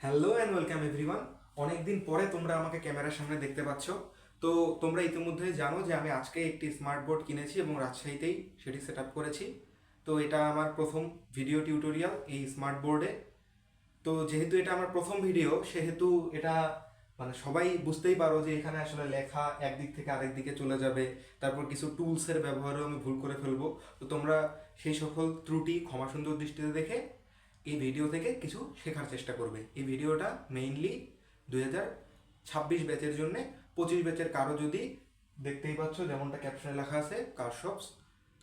Hello and welcome everyone. অনেকদিন পরে তোমরা আমাকে ক্যামেরার সামনে দেখতে পাচ্ছ। তো তোমরা ইতিমধ্যে জানো যে আমি আজকে একটি স্মার্ট বোর্ড কিনেছি এবং রাজশাহীতেই সেটি সেট আপ করেছি। তো এটা আমার প্রথম ভিডিও টিউটোরিয়াল এই স্মার্ট বোর্ডে। তো যেহেতু এটা আমার প্রথম ভিডিও সেহেতু এটা মানে সবাই বুঝতেই পারো যে এখানে আসলে লেখা একদিক থেকে আরেক দিকে চলে যাবে, তারপর কিছু টুলসের ব্যবহারেও আমি ভুল করে ফেলবো। তো তোমরা সেই সকল ত্রুটি ক্ষমা সুন্দর দৃষ্টিতে দেখে এই ভিডিও থেকে কিছু শেখার চেষ্টা করবে। এই ভিডিওটা মেইনলি 2026 ব্যাচের জন্য। 25 ব্যাচের কারো যদি দেখতেই পাচ্ছ যেমনটা ক্যাপশনে লেখা আছে Kirchhoff's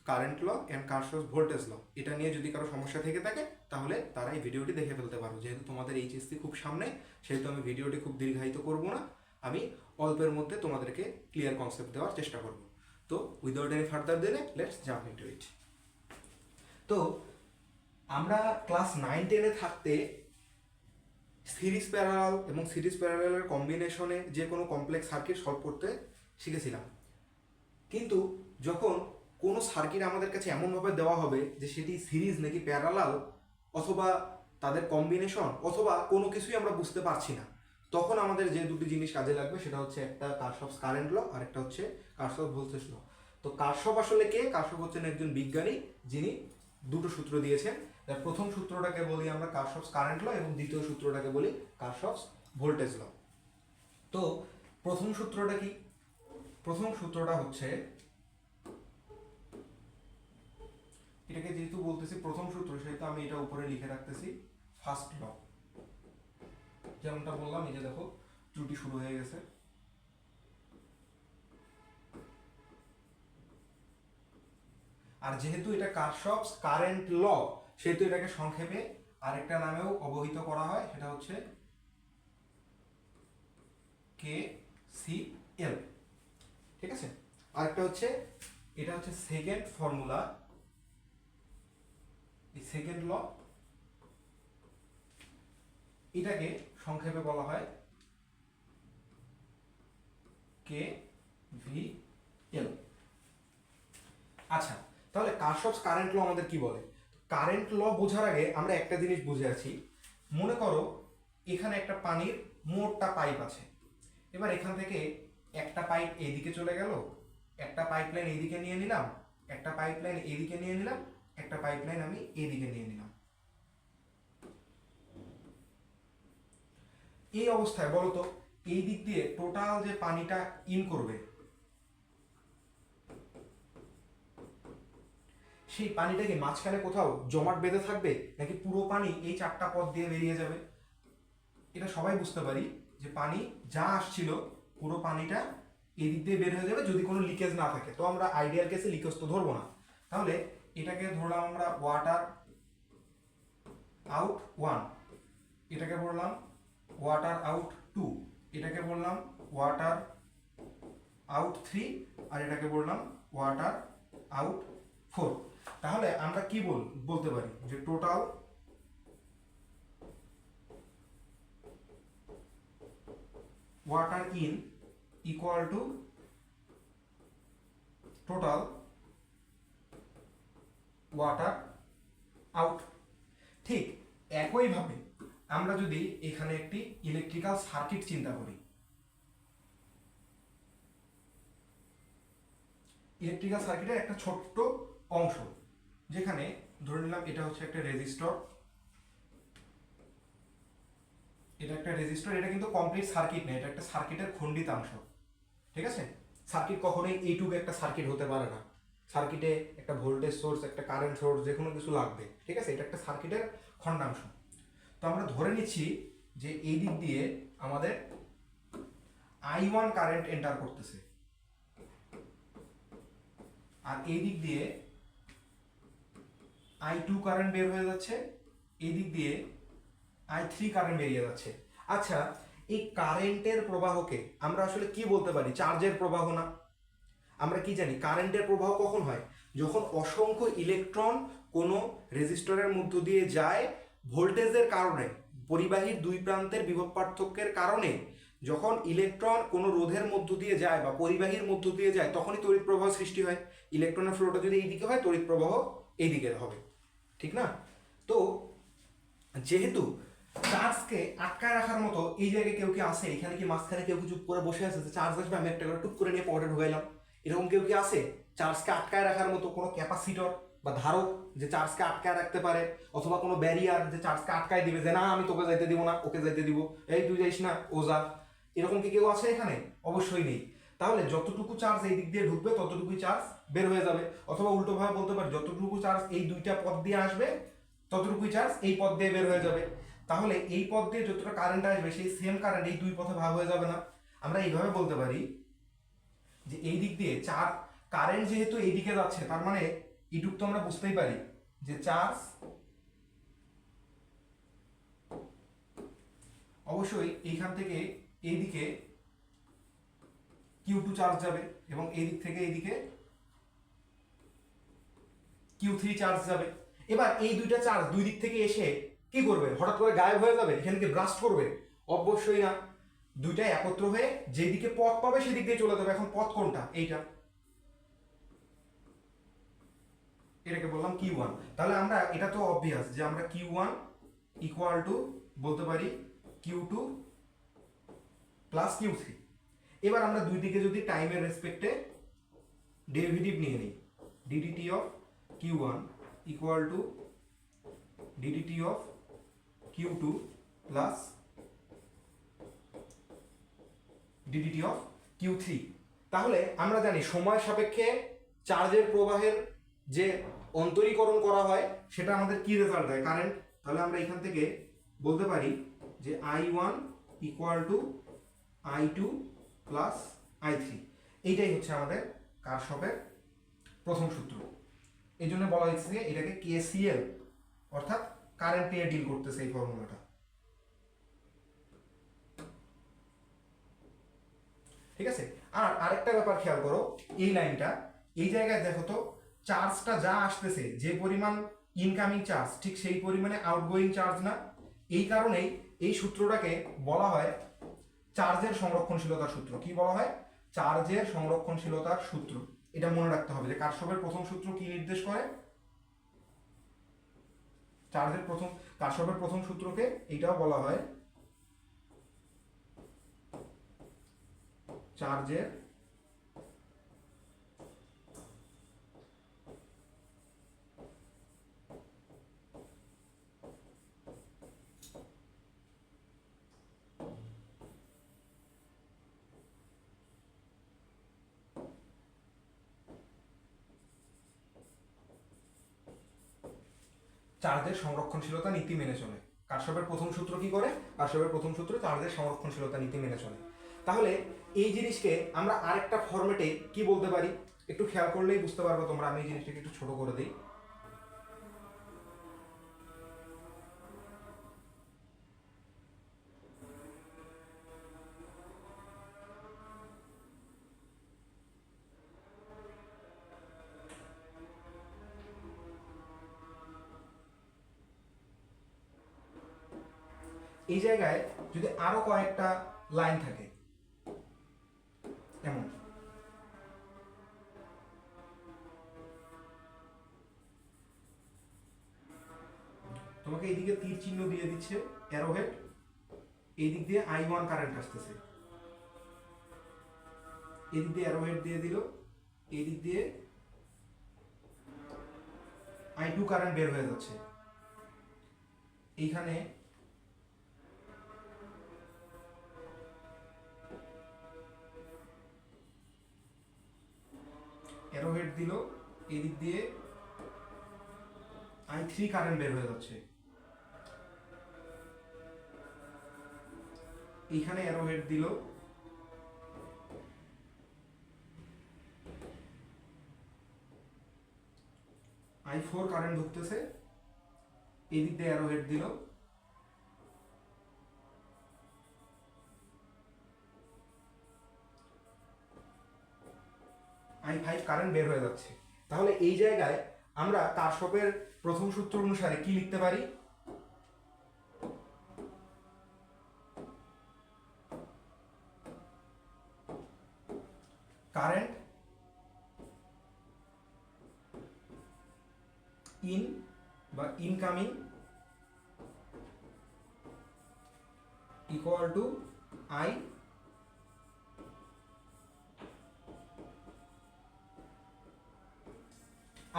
current law and Kirchhoff's voltage law, এটা নিয়ে যদি কারো সমস্যা থেকে থাকে তাহলে তারা এই ভিডিওটি দেখে ফেলতে পারো। যেহেতু তোমাদের এইচএসসি খুব সামনে সেহেতু আমি ভিডিওটি খুব দীর্ঘায়িত করব না, আমি অল্পের মধ্যে তোমাদেরকে ক্লিয়ার কনসেপ্ট দেওয়ার চেষ্টা করব। তো without any further delay let's jump into ইট। তো আমরা ক্লাস 9-10-এ থাকতে সিরিজ প্যারালাল এবং সিরিজ প্যারালালের কম্বিনেশনে যে কোনো কমপ্লেক্স সার্কিট সলভ করতে শিখেছিলাম। কিন্তু যখন কোনো সার্কিট আমাদের কাছে এমনভাবে দেওয়া হবে যে সেটি সিরিজ নাকি প্যারালাল অথবা তাদের কম্বিনেশন অথবা কোনো কিছুই আমরা বুঝতে পারছি না, তখন আমাদের যে দুটি জিনিস কাজে লাগবে সেটা হচ্ছে একটা কারশফস কারেন্ট ল আর একটা হচ্ছে কারশফস ভোল্টেজ ল। তো কারশফ আসলে কে? কারশফ হচ্ছেন একজন বিজ্ঞানী যিনি দুটো সূত্র দিয়েছেন। তার প্রথম সূত্রটাকে বলি আমরা কারশফস কারেন্ট ল এবং দ্বিতীয় সূত্রটাকে বলি কারশফস ভোল্টেজ ল। তো প্রথম সূত্রটা কি? প্রথম সূত্রটা হচ্ছে, এটাকে যেহেতু বলতেছি প্রথম সূত্র সেহেতু আমি এটা উপরে লিখে রাখতেছি ফার্স্ট ল। যেমনটা বললাম এই যে দেখো ত্রুটি শুরু হয়ে গেছে। আর যেহেতু এটা কারশফস কারেন্ট ল সেহেতু এটাকে সংক্ষেপে আরেকটা নামেও অবহিত করা হয়, সেটা হচ্ছে KCL। ঠিক আছে, আরেকটা হচ্ছে এটা হচ্ছে সেকেন্ড ফর্মুলা, এই সেকেন্ড ল, এটাকে সংক্ষেপে বলা হয় KVL। আচ্ছা, তাহলে কারশফস কারেন্ট ল আমাদের কি বলে? কারেন্ট ল বোঝার আগে আমরা একটা জিনিস বুঝে আছি। মনে করো এখানে একটা পানির মোটটা পাইপ আছে। এবার এখান থেকে একটা পাইপ এইদিকে চলে গেল, একটা পাইপলাইন এইদিকে নিয়ে নিলাম, একটা পাইপলাইন এইদিকে নিয়ে নিলাম, একটা পাইপলাইন আমি এইদিকে নিয়ে নিলাম। এই অবস্থায় বলো তো এই দিক দিয়ে টোটাল যে পানিটা ইন করবে সেই পানিটা কি মাঝখানে কোথাও জমাট বেঁধে থাকবে নাকি পুরো পানি এই চারটা পথ দিয়ে বেরিয়ে যাবে? এটা সবাই বুঝতে পারি যে পানি যা আসছিল পুরো পানিটা এই দিক দিয়ে বের হয়ে যাবে যদি কোনো লিকেজ না থাকে। তো আমরা আইডিয়াল কেসে লিকেজ তো ধরবো না, তাহলে এটাকে ধরলাম আমরা ওয়াটার আউট 1, এটাকে বললাম ওয়াটার আউট 2, এটাকে বললাম ওয়াটার আউট 3, আর এটাকে বললাম ওয়াটার আউট 4। তাহলে আমরা কি বলতে পারি যে total water in equal to total water out. ঠিক একইভাবে আমরা যদি এখানে একটি ইলেকট্রিক্যাল সার্কিট চিন্তা করি, ইলেকট্রিক্যাল সার্কিটের একটা ছোট্ট অংশ, যেখানে ধরে নিলাম এটা হচ্ছে একটা রেজিস্টর, এটা একটা রেজিস্টর, এটা কিন্তু কমপ্লিট সার্কিট না, এটা একটা সার্কিটের খণ্ডিতাংশ। ঠিক আছে, সার্কিট কখনোই এইটুকু একটা সার্কিট হতে পারে না, সার্কিটে একটা ভোল্টেজ সোর্স একটা কারেন্ট সোর্স যে কোনো কিছু লাগবে। ঠিক আছে, এটা একটা সার্কিটের খণ্ডাংশ। তো আমরা ধরে নিচ্ছি যে এই দিক দিয়ে আমাদের I1 কারেন্ট এন্টার করতেছে আর এই দিক দিয়ে I2 কারেন্ট বের হয়ে যাচ্ছে, এই দিক দিয়ে I3 কারেন্ট বেরিয়ে যাচ্ছে। আচ্ছা, এই কারেন্টের প্রবাহকে আমরা আসলে কি বলতে পারি? চার্জের প্রবাহ না? আমরা কি জানি কারেন্টের প্রবাহ কখন হয়? যখন অসংখ্য ইলেকট্রন কোনো রেজিস্টরের মধ্য দিয়ে যায়, ভোল্টেজের কারণে, পরিবাহীর দুই প্রান্তের বিভব পার্থক্যের কারণে যখন ইলেকট্রন কোনো রোধের মধ্য দিয়ে যায় বা পরিবাহীর মধ্য দিয়ে যায় তখনই তড়িৎ প্রবাহ সৃষ্টি হয়। ইলেকট্রনের ফ্লোটা যদি এইদিকে হয় তড়িৎ প্রবাহ এইদিকে হবে, ঠিক না? তো যেহেতু চার্জকে আটকায় রাখার মতো এই জায়গায় কেউ কি আছে? এখানে কি মাঝখানে কেউ কি চুপ করে বসে আছে যে চার্জ আসবে আমি একটা করে টুক করে নিয়ে পকেটে ঢুকাইলাম? এরকম কেউ কি আছে চার্জকে আটকায় রাখার মতো? কোনো ক্যাপাসিটর বা ধারক যে চার্জকে আটকায় রাখতে পারে, অথবা কোনো ব্যারিয়ার যে চার্জকে আটকায় দিবে যে না আমি তোকে যাইতে দিব না, ওকে যাইতে দিব, এই তুই যাইস না ও যা, এরকম কি কেউ আছে এখানে? অবশ্যই নেই। তাহলে যতটুকু চার্জ এই দিক দিয়ে ঢুকবে ততটুকুই চার্জ বের হয়ে যাবে, অথবা উল্টোভাবে বলতে পারি যতটুকু চার্জ এই দুইটা পথ দিয়ে আসবে ততটুকুই চার্জ এই পথ দিয়ে বের হয়ে যাবে। তাহলে এই পথ দিয়ে যতটা কারেন্ট আসবে সেই সেম কারেন্ট এই দুই পথে ভাগ হয়ে যাবে না? আমরা এইভাবে বলতে পারি যে এই দিক দিয়ে চার কারেন্ট যেহেতু এই দিকে যাচ্ছে তার মানে এইটুক তো আমরা বুঝতেই পারি যে চার্জ অবশ্যই এইখান থেকে এইদিকে Q2 চার্জ যাবে এবং এই দিক থেকে এইদিকে Q3 চার্জ যাবে। এবার এই দুইটা চার্জ দুই দিক থেকে এসে কি করবে? হঠাৎ করে গায়েব হয়ে যাবে? এখান থেকে ব্রাস্ট করবে? অবশ্যই না। দুইটা একত্র হয়ে যেদিকে পথ পাবে সেদিক দিয়ে চলে যাবে। এখন পথ কোনটা? এইটা, এটাকে বললাম Q1। তাহলে আমরা এটা তো অবভিয়াস যে আমরা Q1 ইকুয়াল টু বলতে পারি Q2 প্লাস Q3। এবার আমরা দুই দিকে যদি টাইমের রেসপেক্টে ডেরিভেটিভ নিয়ে নিই, DDT of Q1 equal to DDT of Q2 plus DDT of Q3। তাহলে আমরা জানি সময় সাপেক্ষে চার্জের প্রবাহের যে অন্তরীকরণ করা হয় সেটা আমাদের কি রেজাল্ট দেয়? কারেন্ট। তাহলে আমরা এখান থেকে বলতে পারি যে I1 equal to I2 plus I3। এইটাই হচ্ছে আমাদের কারশফের প্রথম সূত্র। এই জন্য বলা হয়েছে যে এটাকে KCL অর্থাৎ কারেন্ট নিয়ে ডিল করতেছে এই ফর্মুলাটা। ঠিক আছে। আর আরেকটা ব্যাপার খেয়াল করো, এই লাইনটা এই জায়গায় দেখো তো চার্জটা যা আসতেছে যে পরিমাণ ইনকামিং চার্জ ঠিক সেই পরিমাণে আউটগোয়িং চার্জ না? এই কারণেই এই সূত্রটাকে বলা হয় চার্জের সংরক্ষণশীলতার সূত্র। কি বলা হয়? চার্জের সংরক্ষণশীলতার সূত্র। এটা মনে রাখতে হবে যে কারশফের প্রথম সূত্র কি নির্দেশ করে? কারশফের প্রথম সূত্রকে এইটাও বলা হয় চার্জের চার্জের সংরক্ষণশীলতা নীতি মেনে চলে। কারশফের প্রথম সূত্র কি করে? কারশফের প্রথম সূত্র চার্জের সংরক্ষণশীলতা নীতি মেনে চলে। তাহলে এই জিনিসকে আমরা আরেকটা ফরম্যাটে কি বলতে পারি একটু খেয়াল করলেই বুঝতে পারবো তোমরা। আমি এই জিনিসটাকে একটু ছোট করে দিই। এই জায়গায় যদি আরো কয়েকটা লাইন থাকে এমন, তোমাকে এইদিকে তীর চিহ্ন দিয়ে দিচ্ছে অ্যারোহেড, এই দিক দিয়ে I1 কারেন্ট আসতেছে, এই দিক দিয়ে অ্যারোহেড দিয়ে দিল, এই দিক দিয়ে I2 কারেন্ট বের হয়ে যাচ্ছে। এইখানে অ্যারোহেড দিল, এই দিক দিয়ে I3 কারেন্ট বের হয়ে যাচ্ছে। এইখানে অ্যারোহেড দিল, I4 কারেন্ট ঢুকতেছে, এই দিক দিয়ে অ্যারোহেড দিল, I5 কারেন্ট বের হয়ে যাচ্ছে। তাহলে এই জায়গায় আমরা কারশফের প্রথম সূত্র অনুসারে কি লিখতে পারি? কারেন্ট ইন বা incoming equal to I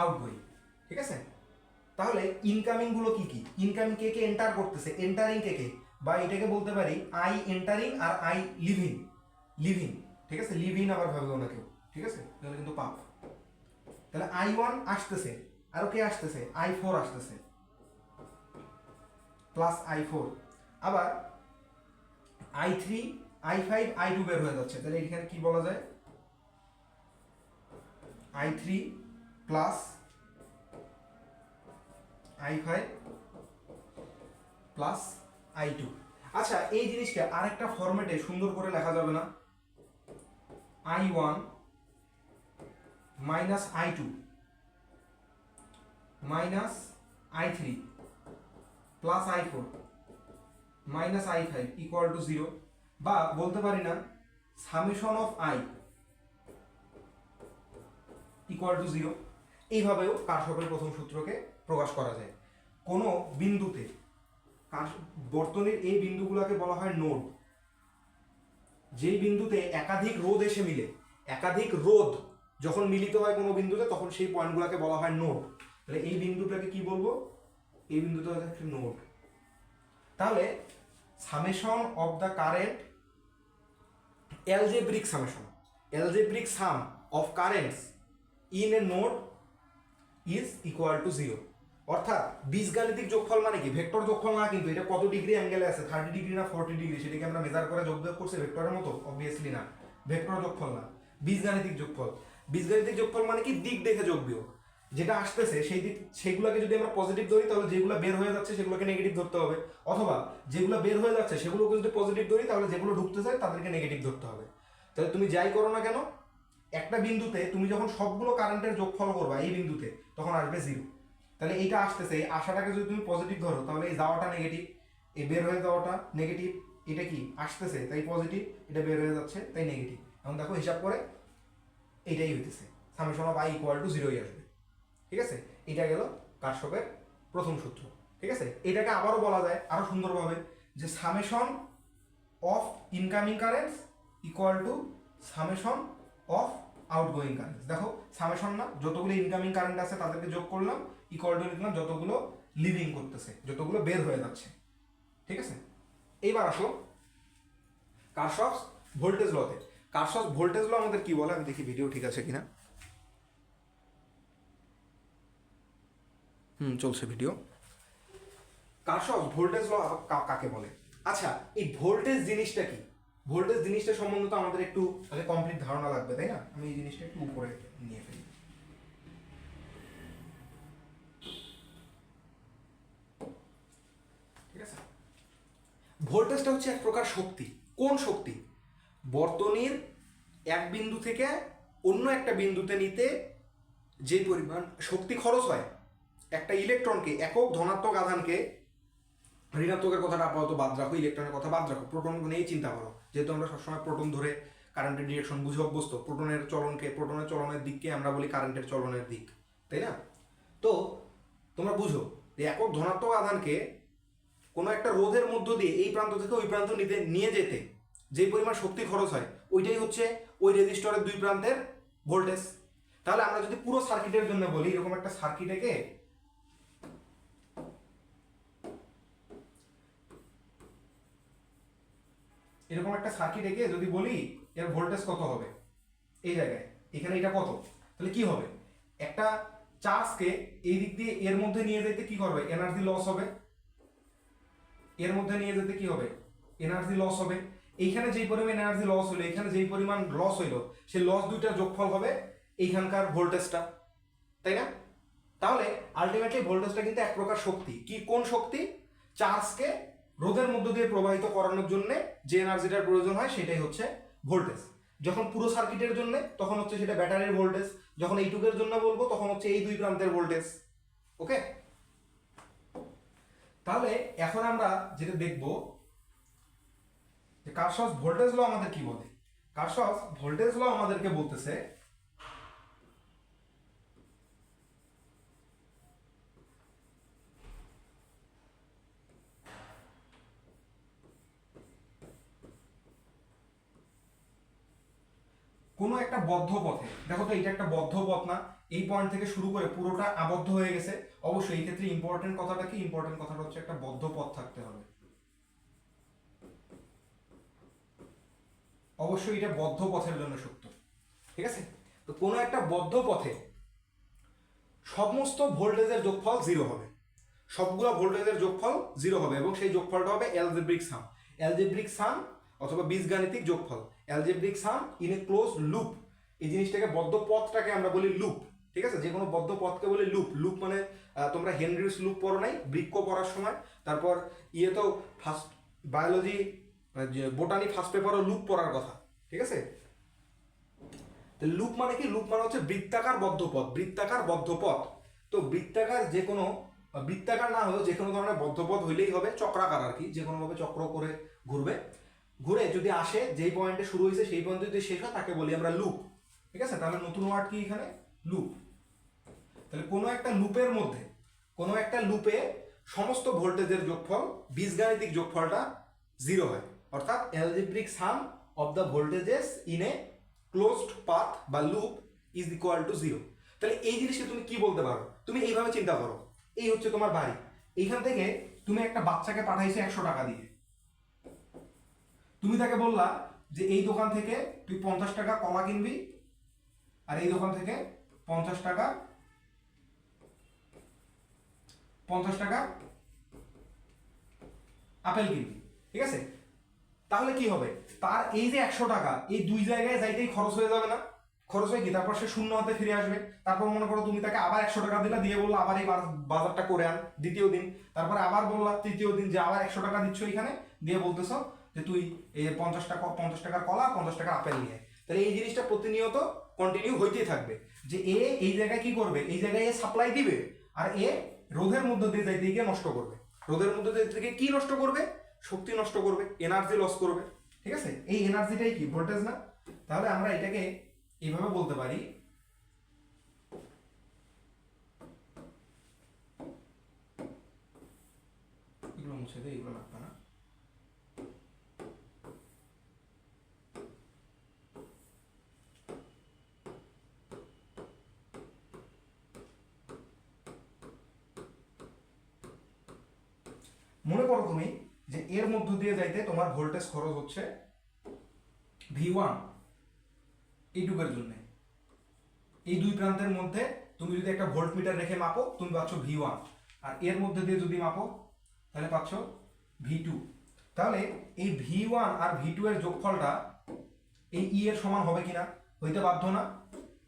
outgoing. ঠিক আছে, তাহলে ইনকামিং গুলো কি কি? ইনকামিং কে কে এন্টার করতেছে, এন্টারিং কে কে, বা এটাকে বলতে পারি আই এন্টারিং আর আই লিভিং। লিভিং, ঠিক আছে, লিভ ইন আবার ভাববে না কেউ, ঠিক আছে, তাহলে কিন্তু পাপ। তাহলে I1 আসতেছে, আরো কে আসতেছে, I4 আসতেছে, প্লাস I4, আবার I3 I5 I2 বের হয়ে যাচ্ছে। তাহলে এখানে কি বলা যায়, I3 plus I5 plus I2। আচ্ছা, এই জিনিসটা আরেকটা ফরম্যাটে সুন্দর করে লেখা যাবে না? I1 minus I2 minus I3 plus I4 minus I5 equal to 0, বা বলতে পারি না summation of I equal two 0। এইভাবেও কারশফের প্রথম সূত্রকে প্রকাশ করা যায়। কোনো বিন্দুতে বর্তনীর এই বিন্দুগুলোকে বলা হয় নোড। যেই বিন্দুতে একাধিক রোধ এসে মিলে, একাধিক রোধ যখন মিলিত হয় কোনো বিন্দুতে, তখন সেই পয়েন্টগুলোকে বলা হয় নোড। তাহলে এই বিন্দুটাকে কি বলবো, এই বিন্দুটা হচ্ছে একটা নোড। তাহলে summation of the current, algebraic summation, algebraic sum of currents in a node is equal to 0। অর্থাৎ বীজগাণিতিক যোগফল মানে কি, ভেক্টর যোগফল না, কিন্তু এটা কত ডিগ্রি অ্যাঙ্গেলে আছে, 30 ডিগ্রি না 40 ডিগ্রি, সেটাকে আমরা মেজার করে যোগ বিয়োগ করছি ভেক্টরের মতো? অবভিয়াসলি না, ভেক্টর যোগফল না, বীজগাণিতিক যোগফল। বীজগাণিতিক যোগফল মানে কি, দিক দেখে যোগ বিয়োগ, যেটা আসতেছে সেই দিক, সেগুলোকে যদি আমরা পজিটিভ ধরি তাহলে যেগুলো বের হয়ে যাচ্ছে সেগুলোকে নেগেটিভ ধরতে হবে, অথবা যেগুলো বের হয়ে যাচ্ছে সেগুলোকে যদি পজিটিভ ধরি তাহলে যেগুলো ঢুকতে চায় তাদেরকে নেগেটিভ ধরতে হবে। তাহলে তুমি যাই করো না কেন, একটা বিন্দুতে তুমি যখন সবগুলো কারেন্টের যোগফল করবা এই বিন্দুতে, তখন আসবে 0। তাহলে এইটা আসতেছে, এই আশাটাকে যদি তুমি পজিটিভ ধরো তাহলে এই যাওয়াটা নেগেটিভ, এই বের হয়ে যাওয়াটা নেগেটিভ, এটা কি আসতেছে তাই পজিটিভ, এটা বের হয়ে যাচ্ছে তাই নেগেটিভ। এখন দেখো হিসাব করে এইটাই হইতেছে, summation of I equal to 0ই আসবে। ঠিক আছে, এটা গেল কারশফের প্রথম সূত্র। ঠিক আছে, এটাকে আবারও বলা যায় আরো সুন্দরভাবে, যে summation of incoming currents equal to summation of outgoing currents. দেখো সামেশন না, যতগুলো ইনকামিং কারেন্ট আছে তাদেরকে যোগ করলাম, ইকুয়াল টু লিখলাম যতগুলো লিভিং করতেছে, যতগুলো বের হয়ে যাচ্ছে। ঠিক আছে, এইবার আসো কারশফস ভোল্টেজ লতে। কারশফস ভোল্টেজ ল আমাদের কি বলে, আমি দেখি ভিডিও ঠিক আছে কিনা। চলছে ভিডিও। কারশফস ভোল্টেজ ল কাকে বলে? আচ্ছা, এই ভোল্টেজ জিনিসটা কি, ভোল্টেজ জিনিসটা সম্বন্ধে তো আমাদের একটু আগে কমপ্লিট ধারণা লাগবে, তাই না? আমি এই জিনিসটা একটু উপরে নিয়ে ফেলি। ঠিক আছে, ভোল্টেজটা হচ্ছে এক প্রকার শক্তি। কোন শক্তি? বর্তনীর এক বিন্দু থেকে অন্য একটা বিন্দুতে নিতে যে পরিমাণ শক্তি খরচ হয়, একটা ইলেকট্রনকে, একক ধনাত্মক আধানকে, ঋণাত্মকের কথাটা আপাতত বাদ রাখো, ইলেকট্রনের কথা বাদ রাখো, প্রোটন নিয়েই চিন্তা করো, যেহেতু আমরা সবসময় প্রোটন ধরে কারেন্টের ডিরেকশন বুঝে অভ্যস্ত। প্রোটনের চলনকে, প্রোটনের চলনের দিককে আমরা বলি কারেন্টের চলনের দিক, তাই না? তো তোমরা বুঝো যে একক ধনাত্মক আধানকে কোনো একটা রোধের মধ্য দিয়ে এই প্রান্ত থেকে ওই প্রান্ত নিয়ে যেতে যে পরিমাণ শক্তি খরচ হয়, ওইটাই হচ্ছে ওই রেজিস্টরের দুই প্রান্তের ভোল্টেজ। তাহলে আমরা যদি পুরো সার্কিটের জন্য বলি, এরকম একটা সার্কিটেকে যদি বলি এর ভোল্টেজ কত হবে, এই জায়গায় এখানে এটা কত, তাহলে কি হবে, একটা চার্জকে এই দিক দিয়ে এর মধ্যে নিয়ে যেতে কি করবে, এনার্জি লস হবে। এর মধ্যে নিয়ে যেতে কি হবে, এনার্জি লস হবে। এইখানে যেই পরিমাণ এনার্জি লস হলো, এখানে যেই পরিমাণ লস হইলো, সেই লস দুইটার যোগফল হবে এইখানকার ভোল্টেজটা, তাই না? তাহলে আলটিমেটলি ভোল্টেজটা কিন্তু এক প্রকার শক্তি। কি, কোন শক্তি? চার্জকে রোধের মধ্য দিয়ে প্রবাহিত করানোর জন্য যে এনার্জিটার প্রয়োজন হয় সেটাই হচ্ছে ভোল্টেজ। যখন পুরো সার্কিটের জন্য তখন হচ্ছে সেটা ব্যাটারির ভোল্টেজ, যখন এইটুকের জন্য বলবো তখন হচ্ছে এই দুই প্রান্তের ভোল্টেজ। ওকে, তাহলে এখন আমরা যেটা দেখব যে কারশফস ভোল্টেজ ল আমাদের কি বলে। কারশফস ভোল্টেজ ল আমাদেরকে বলতেছে কোনো একটা বদ্ধ পথে, দেখো তো এটা একটা বদ্ধ পথ না, এই পয়েন্ট থেকে শুরু করে পুরোটা আবদ্ধ হয়ে গেছে। অবশ্যই এই ক্ষেত্রে ইম্পর্টেন্ট কথাটা কি, ইম্পর্টেন্ট কথাটা হচ্ছে একটা বদ্ধ পথ থাকতে হবে। অবশ্যই এটা বদ্ধ পথের জন্য সত্য, ঠিক আছে। তো কোনো একটা বদ্ধ পথে সমস্ত ভোল্টেজের যোগফল জিরো হবে, সবগুলো ভোল্টেজের যোগফল জিরো হবে, এবং সেই যোগফলটা হবে অ্যালজেব্রিক সাম। অ্যালজেব্রিক সাম অথবা বীজগাণিতিক যোগফল, algebraic some in a close loop. এই জিনিসটাকে, বদ্ধ পথটাকে আমরা বলি লুপ, ঠিক আছে। যে কোনো বদ্ধ পথকে বলি লুপ। লুপ মানে তোমরা হেনরিস লুপ পড়ো নাই বৃক্ষ পড়ার সময়, তারপর তো ফার্স্ট বায়োলজি বোটানি ফার্স্ট পেপারও লুপ পড়ার কথা, ঠিক আছে। লুপ মানে কি, লুপ মানে হচ্ছে বৃত্তাকার বদ্ধ পথ, বৃত্তাকার বদ্ধ পথ। তো বৃত্তাকার যে কোনো, বৃত্তাকার না হলেও যে কোনো ধরনের বদ্ধ পথ হইলেই হবে, চক্রাকার আর কি, যে কোনোভাবে চক্র করে ঘুরবে, ঘুরে যদি আসে যেই পয়েন্টে শুরু হয়েছে সেই পয়েন্টে যদি শেষ হয় তাকে বলি আমরা লুপ, ঠিক আছে। তাহলে নতুন ওয়ার্ড কি এখানে, লুপ। তাহলে কোনো একটা লুপের মধ্যে, কোনো একটা লুপে সমস্ত ভোল্টেজের যোগফল, বীজগাণিতিক যোগফলটা জিরো হয়, অর্থাৎ algebraic sum of the voltages in a closed path বা loop is equal to zero. তাহলে এই জিনিসকে তুমি কি বলতে পারো, তুমি এইভাবে চিন্তা করো, এই হচ্ছে তোমার বাড়ি, এইখান থেকে তুমি একটা বাচ্চাকে পাঠাইছো 100 টাকা দিয়ে, তুমি তাকে বললা যে এই দোকান থেকে তুই 50 টাকা কলা কিনবি, আর এই দোকান থেকে 50 টাকা 50 টাকা আপেল কিনবি, ঠিক আছে। তাহলে কি হবে, তার এই যে 100 টাকা এই দুই জায়গায় যাইতেই খরচ হয়ে যাবে না, খরচ হয়ে কি, তারপর সে শূন্য হাতে ফিরে আসবে। তারপর মনে করো তুমি তাকে আবার 100 টাকা দিলা, দিয়ে বললো আবার এই বাজারটা করে আন দ্বিতীয় দিন, তারপরে আবার বললা তৃতীয় দিন যে আবার 100 টাকা দিচ্ছ এখানে, দিয়ে বলতেছ যে তুই এই 50 টাকার কলা 50 টাকার আপেল নিয়ে। তাহলে এই জিনিসটা প্রতিনিয়ত কন্টিনিউ হইতেই থাকবে, যে এই জায়গায় কি করবে, এই জায়গায় এ সাপ্লাই দিবে, আর রোধের মধ্য দিয়ে যাইতে গিয়ে নষ্ট করবে। রোধের মধ্য দিয়ে থেকে কি নষ্ট করবে, শক্তি নষ্ট করবে, এনার্জি লস করবে, ঠিক আছে। এই এনার্জিটাই কি, ভোল্টেজ না। তাহলে আমরা এটাকে এইভাবে বলতে পারি, এগুলো মুছে দেয়, এগুলো লাগবে না। মনে করো তুমি যে এর মধ্য দিয়ে যাইতে তোমার ভোল্টেজ খরচ হচ্ছে V1 এইটুকের জন্য, এই দুই প্রান্তের মধ্যে তুমি যদি একটা ভোল্ট মিটার রেখে মাপো তুমি পাচ্ছ V1, আর এর মধ্যে দিয়ে যদি মাপো তাহলে পাচ্ছ V2। তাহলে এই V1 আর V2 এর যোগফলটা এই E এর সমান হবে কিনা, হইতে বাধ্য না,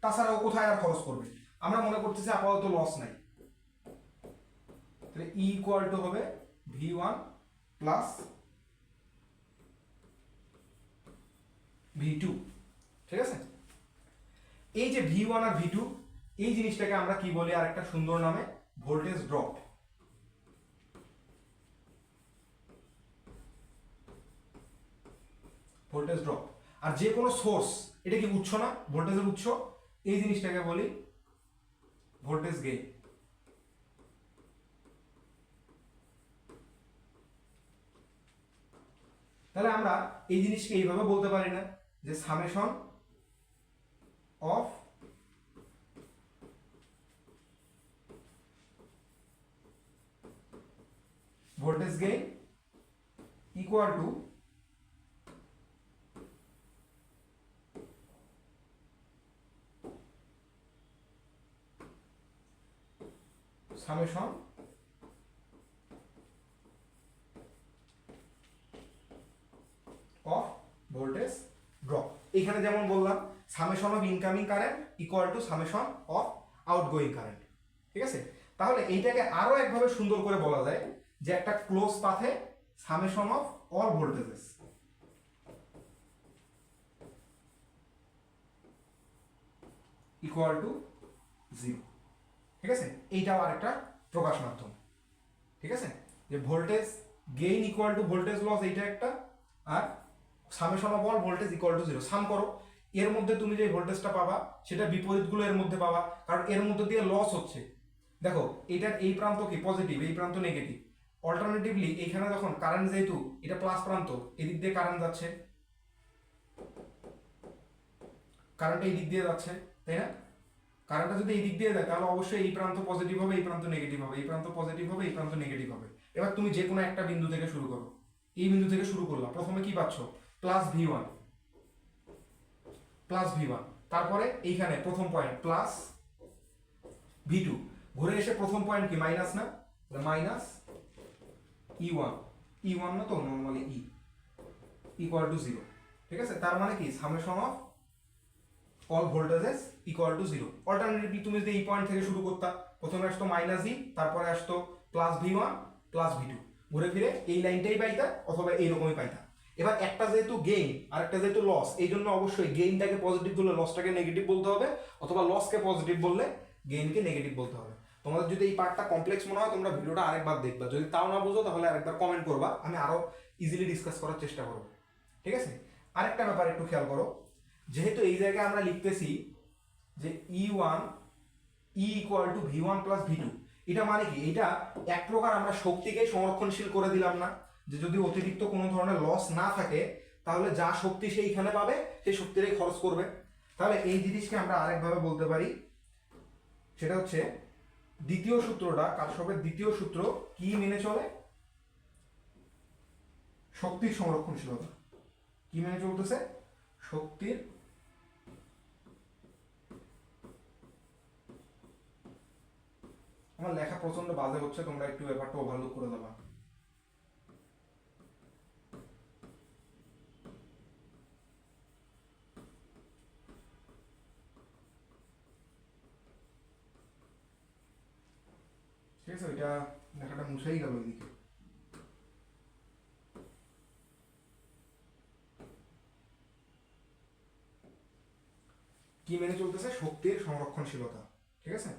তাছাড়াও কোথায় আর খরচ করবে। আমরা মনে করতেছি আপাতত লস নাই, তাহলে E ইকুয়াল টু হবে V1 প্লাস V2, ঠিক আছে। এই যে V1 আর V2 এই জিনিসটাকে আমরা কি বলি আর একটা সুন্দর নামে, ভোল্টেজ ড্রপ। Voltage drop. আর যে কোনো সোর্স, এটা কি উৎস না, ভোল্টেজের উৎস, এই জিনিসটাকে বলি ভোল্টেজ গেইন। তাহলে আমরা এই জিনিসকে এইভাবে বলতে পারি না যে summation of voltage gain equal two summation of voltage drop. এখানে যেমন বললাম summation of incoming current equal to summation of outgoing current, ঠিক আছে। তাহলে এইটাকে আরো একভাবে সুন্দর করে বলা যায় যে একটা ক্লোজ পাথে summation of all voltages equal to zero, ঠিক আছে। এইটাও আরেকটা প্রকাশ মাধ্যম, ঠিক আছে, যে voltage gain equal to voltage loss, এইটা একটা, আর summation of all voltage equal to zero. Sum করো, এর মধ্যে তুমি যে ভোল্টেজটা পাবা সেটা বিপরীতগুলো এর মধ্যে পাবা, কারণ এর মধ্যে দিয়ে লস হচ্ছে। দেখো এটার এই প্রান্ত কি পজিটিভ, এই প্রান্ত নেগেটিভ, অল্টারনেটিভলি এখানে যখন কারেন্ট, যেহেতু এটা প্লাস প্রান্ত, এদিক দিয়ে কারেন্ট যাচ্ছে, কারেন্টটা এই দিক দিয়ে যাচ্ছে, তাই না? কারেন্টটা যদি এই দিক দিয়ে যায় তাহলে অবশ্যই এই প্রান্ত পজিটিভ হবে, এই প্রান্ত নেগেটিভ হবে, এই প্রান্ত পজিটিভ হবে, এই প্রান্ত নেগেটিভ হবে। এবার তুমি যে কোনো একটা বিন্দু থেকে শুরু করো, এই বিন্দু থেকে শুরু করলাম, প্রথমে কি পাচ্ছ? Plus V one, plus V one, তারপরে এইখানে প্রথম পয়েন্ট প্লাস ভি টু, ঘুরে এসে প্রথম পয়েন্ট কি মাইনাস না, মাইনাস ই ওয়ান, ই ওয়ান না তো normally E equal to zero. ঠিক আছে, তার মানে কি summation of all voltages equal to zero. Alternatively তুমি যদি এই পয়েন্ট থেকে শুরু করতা, প্রথমে আসতো মাইনাস ই, তারপরে আসতো plus V one plus V two, ঘুরে ফিরে এই লাইনটাই পাইতা অথবা এইরকমই পাইতা। এবার একটা যেহেতু গেইন আর একটা যেহেতু লস, এই জন্য অবশ্যই গেইনটাকে পজিটিভ বললে লসটাকে নেগেটিভ বলতে হবে, অথবা লসকে পজিটিভ বললে গেইনকে নেগেটিভ বলতে হবে। তোমাদের যদি এই পার্টটা কমপ্লেক্স মনে হয় তোমরা ভিডিওটা আরেকবার দেখবা, যদি তাও না বুঝো তাহলে আরেকবার কমেন্ট করবা, আমি আরো ইজিলি ডিসকাস করার চেষ্টা করবো। ঠিক আছে, আরেকটা ব্যাপার একটু খেয়াল করো, যেহেতু এই জায়গায় আমরা লিখতেছি যে E one E equal to V one plus V two, এটা মানে কি, এটা এক প্রকার আমরা শক্তিকে সংরক্ষণশীল করে দিলাম না, যে যদি অতিরিক্ত কোনো ধরনের লস না থাকে তাহলে যা শক্তি সেইখানে পাবে সেই শক্তিটাই খরচ করবে। তাহলে এই জিনিসকে আমরা আরেকভাবে বলতে পারি, সেটা হচ্ছে দ্বিতীয় সূত্রটা, কারশফের দ্বিতীয় সূত্র কি মেনে চলে? শক্তির সংরক্ষণশীলতা। কি মেনে চলতেছে? শক্তির আমার লেখা প্রচন্ড বাজে হচ্ছে, তোমরা একটু ব্যাপারটা ওভারলুক করে দেবা। ঠিক আছে, ওইটা লেখাটা মুছেই গেল এদিকে। কি মেনে চলতেছে? শক্তির সংরক্ষণশীলতা। ঠিক আছে,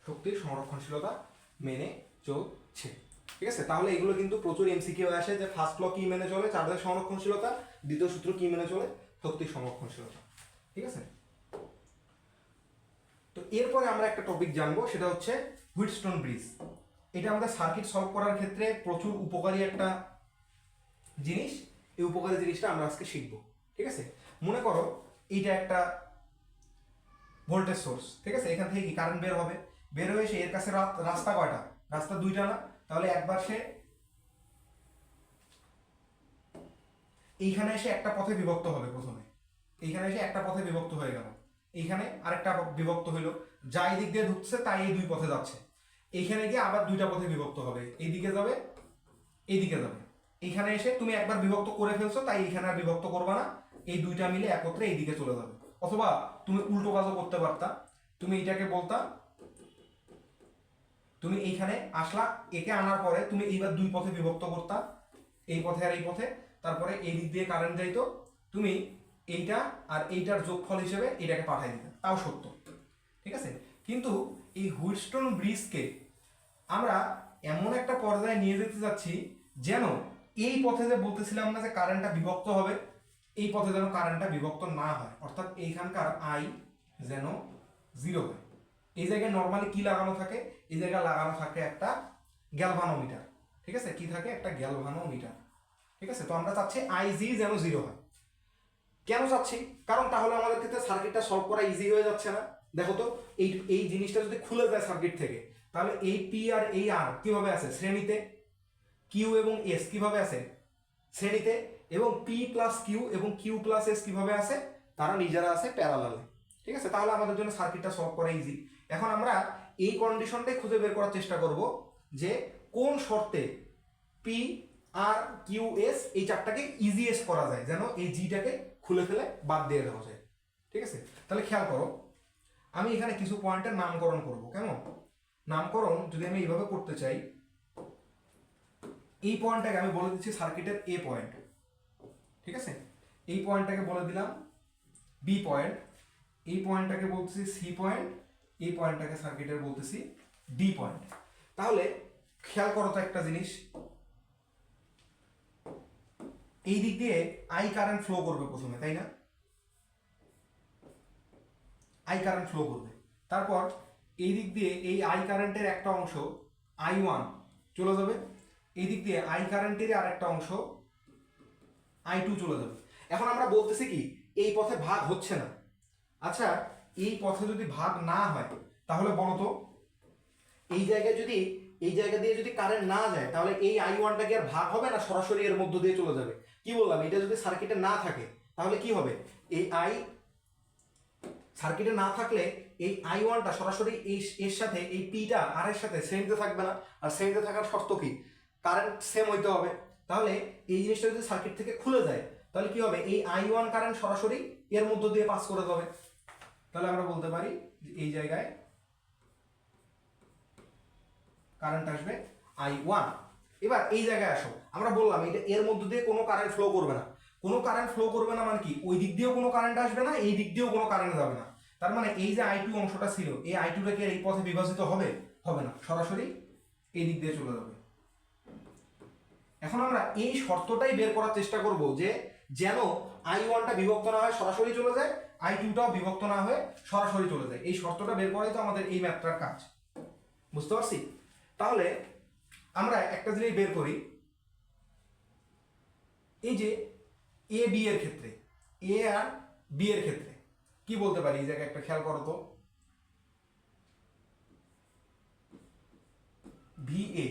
শক্তির সংরক্ষণশীলতা মেনে চলছে। ঠিক আছে, তাহলে এগুলো কিন্তু প্রচুর এমসিকিউ আসে, যে ফার্স্ট ল কি মেনে চলে? চার্জের সংরক্ষণশীলতা। দ্বিতীয় সূত্র কি মেনে চলে? শক্তির সংরক্ষণশীলতা। ঠিক আছে, তো এরপরে আমরা একটা টপিক জানবো, সেটা হচ্ছে হুইটস্টোন ব্রিজ। এটা আমাদের সার্কিট সলভ করার ক্ষেত্রে প্রচুর উপকারী একটা জিনিস। এই উপকারী জিনিসটা আমরা আজকে শিখবো। ঠিক আছে, মনে করো এইটা একটা ভোল্টেজ সোর্স। ঠিক আছে, এখান থেকে কি কারেন্ট বের হবে, বের হয়ে এসে এর কাছে রাস্তা কয়টা? রাস্তা দুইটা না? তাহলে একবার সে এইখানে এসে একটা পথে বিভক্ত হবে, প্রথমে এইখানে এসে একটা পথে বিভক্ত হয়ে গেল, এইখানে আরেকটা বিভক্ত হইলো, যা এই দিক দিয়ে ঢুকছে তাই এই দুই পথে যাচ্ছে, এইখানে গিয়ে আবার দুইটা পথে বিভক্ত হবে, এইদিকে যাবে এইদিকে যাবে। এইখানে এসে তুমি একবার বিভক্ত করে ফেলছো, তাই এইখানে আর বিভক্ত করবা না, এই দুইটা মিলে একত্রে এইদিকে চলে যাবে। অথবা তুমি উল্টো কাজও করতে পারতা, তুমি এইটাকে বলতা, তুমি এইখানে আসলা, একে আনার পরে তুমি এইবার দুই পথে বিভক্ত করতা, এই পথে আর এই পথে, তারপরে এই দিক দিয়ে কারেন্ট যাইতো, তুমি এইটা আর এইটার যোগফল হিসেবে এটাকে পাঠাই দিতে, তাও সত্য। ঠিক আছে, কিন্তু এই হুইটস্টোন ব্রিজকে আমরা এমন একটা পর্যায়ে নিয়ে যেতে যাচ্ছি যেন এই পথে যে বলতেছিলাম না যে কারেন্টটা বিভক্ত হবে, এই পথে যেন কারেন্টটা বিভক্ত না হয়, অর্থাৎ এইখানকার আই যেন জিরো হয়। এই জায়গায় নর্মালি কি লাগানো থাকে? এই জায়গায় লাগানো থাকে একটা গ্যালভানোমিটার। ঠিক আছে, কি থাকে? একটা গ্যালভানোমিটার। ঠিক আছে, তো আমরা চাচ্ছি আই জি যেন জিরো হয়। কেন চাচ্ছি? কারণ তাহলে আমাদের ক্ষেত্রে সার্কিটটা সলভ করা ইজি হয়ে যাচ্ছে না। দেখো তো, এই এই জিনিসটা যদি খুলে যায় সার্কিট থেকে, তাহলে এই পি আর এই আর কিভাবে আছে? শ্রেণীতে। কিউ এবং এস কিভাবে আছে? শ্রেণীতে। এবং পি প্লাস কিউ এবং কিউ প্লাস এস কিভাবে আছে? তারা নিজেরা আছে প্যারালালে। ঠিক আছে, তাহলে আমাদের জন্য সার্কিটটা সলভ করা ইজি। এখন আমরা এই কন্ডিশনটাই খুঁজে বের করার চেষ্টা করব, যে কোন শর্তে পি আর কিউ এস এই চারটাকে ইজিএস করা যায়, যেন এই জিটাকে খুলে ফেলে বাদ দিয়ে দেওয়া যায়। ঠিক আছে, তাহলে খেয়াল করো, আমি এখানে কিছু পয়েন্টের নামকরণ করব। কেমন নামকরণ? যদি আমি এইভাবে করতে চাই, এই পয়েন্টটাকে আমি বলে দিচ্ছি সার্কিটের এ পয়েন্ট। ঠিক আছে, এই পয়েন্টটাকে বলে দিলাম বি পয়েন্ট, এই পয়েন্টটাকে বলতেছি সি পয়েন্ট, এই পয়েন্টটাকে সার্কিটের বলতেছি ডি পয়েন্ট। তাহলে খেয়াল করো তো একটা জিনিস, এই দিক দিয়ে আই কারেন্ট ফ্লো করবে প্রথমে, তাই না? আই কারেন্ট ফ্লো করবে, তারপর এই দিক দিয়ে এই আই কারেন্টের একটা অংশ আই ওয়ান চলে যাবে, এই দিক দিয়ে আই কারেন্টের আর একটা অংশ আই টু চলে যাবে। এখন আমরা বলতেছি কি এই পথে ভাগ হচ্ছে না। আচ্ছা, এই পথে যদি ভাগ না হয় তাহলে বলো তো, এই জায়গায় যদি এই জায়গা দিয়ে যদি কারেন্ট না যায় তাহলে এই আই ওয়ানটা কি আর ভাগ হবে না সরাসরি এর মধ্য দিয়ে চলে যাবে? কি বললাম, এটা যদি সার্কিটে না থাকে তাহলে কি হবে, এই আই সার্কিটে না থাকলে এই আই ওয়ানটা সরাসরি এর সাথে এই পিটা আর এর সাথে শ্রেণীতে থাকবে না। আর শ্রেণীতে থাকার শর্ত কি, কারেন্ট সেম হইতে হবে। তাহলে এই জিনিসটা যদি সার্কিট থেকে খুলে যায় তাহলে কি হবে, এই আই ওয়ান কারেন্ট সরাসরি এর মধ্য দিয়ে পাস করে যাবে। তাহলে আমরা বলতে পারি যে এই জায়গায় কারেন্ট আসবে আই ওয়ান। এবার এই জায়গায় আসো, আমরা বললাম এটা এর মধ্য দিয়ে কোনো কারেন্ট ফ্লো করবে না। কোনো কারেন্ট ফ্লো করবে না মানে কি, ওই দিক দিয়েও কোনো কারেন্ট আসবে না, এই দিক দিয়েও কোনো কারেন্ট যাবে না। তার মানে এই যে আই টু অংশটা ছিল, এই আই টুটা কি এই পথে বিভাজিত হবে? হবে না, সরাসরি এই দিক দিয়ে চলে যাবে। এখন আমরা এই শর্তটাই বের করার চেষ্টা করব যে যেন আই ওয়ানটা বিভক্ত না হয় সরাসরি চলে যায়, আই টুটাও বিভক্ত না হয়ে সরাসরি চলে যায়। এই শর্তটা বের করাই তো আমাদের এই ম্যাথটার কাজ, বুঝতে পারছি? তাহলে আমরা একটা জিনিস বের করি, এই যে এ বি এর ক্ষেত্রে, এ আর বি এর ক্ষেত্রে কি বলতে পারি, এই জায়গায় একটা খেয়াল করো তো, V A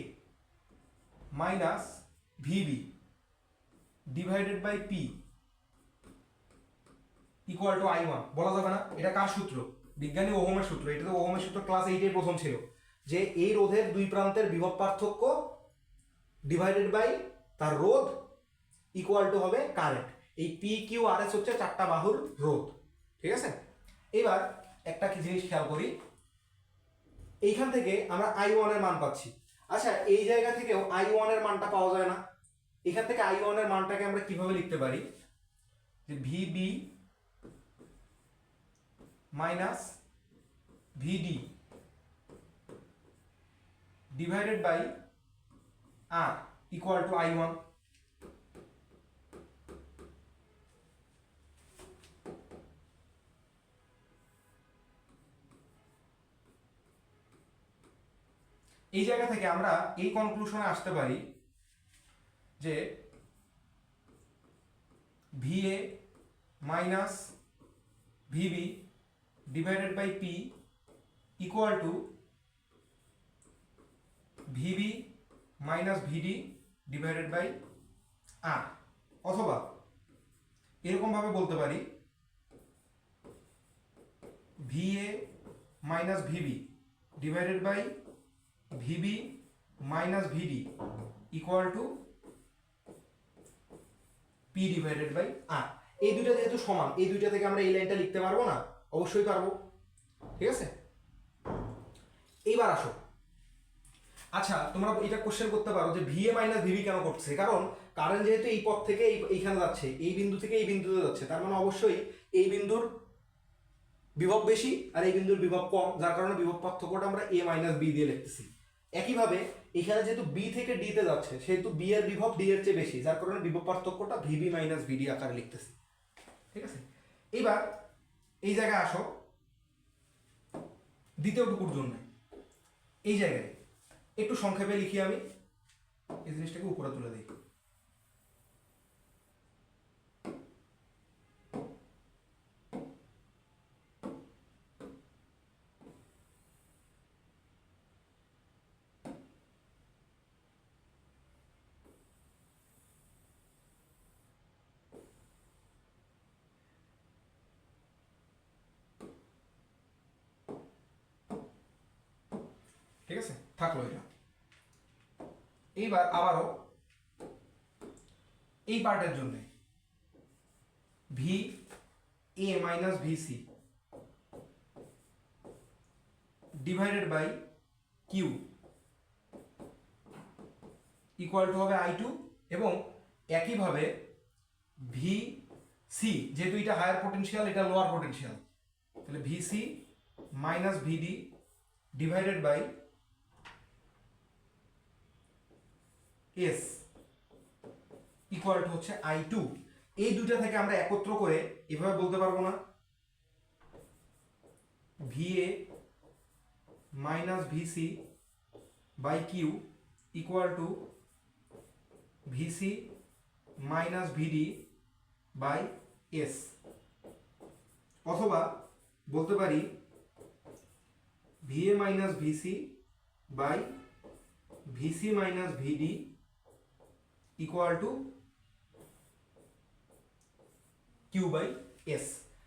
minus VB divided by P equal to I one. বলা যাবে না, এটা কার সূত্র? বিজ্ঞানী ওহমের সূত্র। এটা তো ওহমের সূত্র ক্লাস 8 এর প্রথম ছিল, যে এই রোধের দুই প্রান্তের বিভব পার্থক্য ডিভাইডেড বাই তার রোধ ইকুয়াল টু হবে কারেন্ট। এই পি কিউ আর এস হচ্ছে চারটা বাহুর রোধ, ঠিক আছে? এবার একটা কি জিনিস খেয়াল করি, এইখান থেকে আমরা আই ওয়ানের মান পাচ্ছি। আচ্ছা, এই জায়গা থেকেও আই ওয়ানের মানটা পাওয়া যায় না। এখান থেকে আই ওয়ানের মানটাকে আমরা কিভাবে লিখতে পারি, যে VB minus VD divided by R equal to I one. এই জায়গা থেকে আমরা এই কনক্লুশনে আসতে পারি যে VA minus VB divided by P equal to VB minus VD divided by R. অথবা এরকম ভাবে বলতে পারি VA minus VB divided by VB minus VD equal to P divided by R. এই দুইটা যেহেতু সমান, এই দুইটা থেকে আমরা এই লাইনটা লিখতে পারবো না? অবশ্যই পারবো, ঠিক আছে? এইবার আসো, আচ্ছা তোমরা এটা কোশ্চেন করতে পারো যে ভিএ মাইনাস ভিবি কেন করছে, কারণ কারেন্ট যেহেতু এই পথ থেকে এইখানে যাচ্ছে, এই বিন্দু থেকে এই বিন্দুতে যাচ্ছে, তার মানে অবশ্যই এই বিন্দুর বিভব বেশি আর এই বিন্দুর বিভব কম, যার কারণে বিভব পার্থক্যটা আমরা এ মাইনাস বি দিয়ে লিখতেছি। একইভাবে এখানে যেহেতু বি থেকে ডি তে যাচ্ছে সেহেতু বি এর বিভব ডি এর চেয়ে বেশি, যার কারণে বিভব পার্থক্যটা ভিবি মাইনাস ভিডি আকারে লিখতেছি, ঠিক আছে? এবার এই জায়গায় আসো, দ্বিতীয় টুকুর জন্য এই জায়গায় একটু সংক্ষেপে লিখি আমি, এই জিনিসটাকে উপরে তুলে দিই। ঠিক আছে, থাকলো এটা। এইবার আবারও এই পার্টের জন্য V A minus VC divided by Q equal to হবে আই টু, এবং একইভাবে ভি সি, যেহেতু এটা হায়ার পোটেনশিয়াল এটা লোয়ার পোটেনশিয়াল, তাহলে VC minus VD divided by S equal to হচ্ছে I2। এই দুইটা থেকে আমরা একত্র করে এভাবে বলতে পারবো না, VA minus VC by Q equal to VC minus VD by S. অথবা বলতে পারি VA minus VC by VC minus VD equal to Q by S.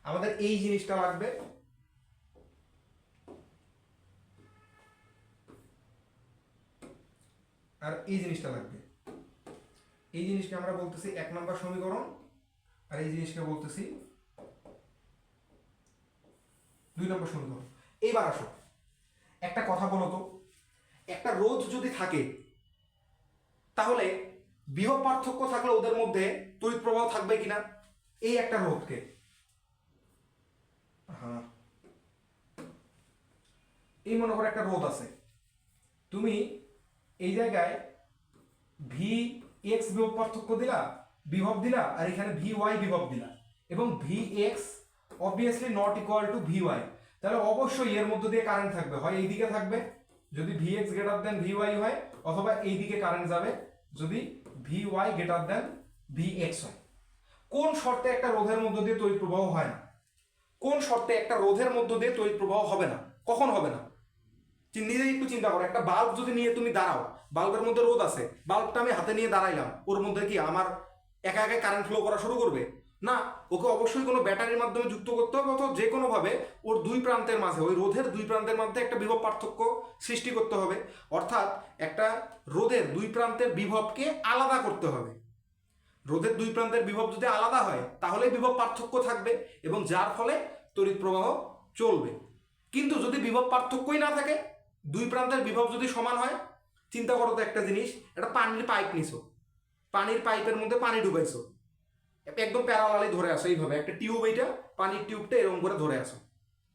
আমাদের এই জিনিসটা লাগবে, আর এই জিনিসটা লাগবে। এই জিনিসকে আমরা বলতেছি 1 নম্বর সমীকরণ, আর এই জিনিসকে বলতেছি 2 নম্বর সমীকরণ। এইবার আসো, একটা কথা বলো তো, একটা রোধ যদি থাকে তাহলে বিভব পার্থক্য থাকলে ওদের মধ্যে তড়িৎ প্রবাহ থাকবে কিনা? এই একটা রোধকে, হ্যাঁ এই মনে করো একটা রোধ আছে, তুমি এই জায়গায় ভি এক্স বিভব পার্থক্য দিলা, বিভব দিলা, আর এখানে ভি ওয়াই বিভব দিলা, এবং V X obviously not equal to V Y. তাহলে অবশ্যই এর মধ্যে দিয়ে কারেন্ট থাকবে, হয় এই দিকে থাকবে যদি V X greater than V Y হয়, অথবা এই দিকে কারেন্ট যাবে যদি V Y greater than V X হয়। কোন শর্তে একটা রোধের মধ্য দিয়ে তড়িৎ প্রবাহ হয় না? কোন শর্তে একটা রোধের মধ্য দিয়ে তড়িৎ প্রবাহ হবে না? কখন হবে না? নিজেই একটু চিন্তা করো, একটা বাল্ব যদি নিয়ে তুমি দাঁড়াও, বাল্বের মধ্যে রোধ আছে, বাল্বটা আমি হাতে নিয়ে দাঁড়াইলাম, ওর মধ্যে কি আমার একা একা কারেন্ট ফ্লো করা শুরু করবে? না, ওকে অবশ্যই কোনো ব্যাটারির মাধ্যমে যুক্ত করতে হবে, অথবা যে কোনোভাবে ওর দুই প্রান্তের মাঝে, ওই রোধের দুই প্রান্তের মধ্যে একটা বিভব পার্থক্য সৃষ্টি করতে হবে। অর্থাৎ একটা রোধের দুই প্রান্তের বিভবকে আলাদা করতে হবে। রোধের দুই প্রান্তের বিভব যদি আলাদা হয় তাহলে বিভব পার্থক্য থাকবে, এবং যার ফলে তড়িৎ প্রবাহ চলবে। কিন্তু যদি বিভব পার্থক্যই না থাকে, দুই প্রান্তের বিভব যদি সমান হয়, চিন্তা করো তো একটা জিনিস, একটা পানির পাইপ নিছো, পানির পাইপের মধ্যে পানি ঢুকাইছো, একদম প্যারালালি ধরে আসো, এইভাবে একটা টিউব, এইটা পানির টিউবটা এরকম করে ধরে আসো,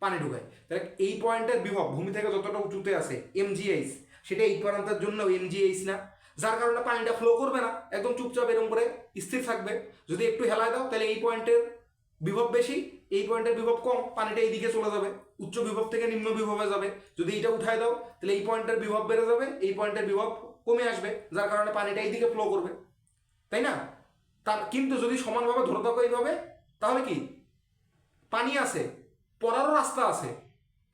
পানি ঢুকায়, তাহলে এই পয়েন্টের বিভব ভূমি থেকে যতটা উঁচুতে আছে এমজিএইচ, সেটা এই প্রান্তের জন্য এমজিএইচ না, যার কারণে পানিটা ফ্লো করবে না, একদম চুপচাপ এরকম করে স্থির থাকবে। যদি একটু হেলায় দাও তাহলে এই পয়েন্টের বিভব বেশি, এই পয়েন্টের বিভব কম, পানিটা এই দিকে চলে যাবে, উচ্চ বিভব থেকে নিম্ন বিভবে যাবে। যদি এইটা উঠায় দাও তাহলে এই পয়েন্টের বিভব বেড়ে যাবে, এই পয়েন্টের বিভব কমে আসবে, যার কারণে পানিটা এই দিকে ফ্লো করবে, তাই না? তার কিন্তু যদি সমানভাবে ধরে থাকো এইভাবে, তাহলে কি পানি আছে, পড়ারও রাস্তা আছে,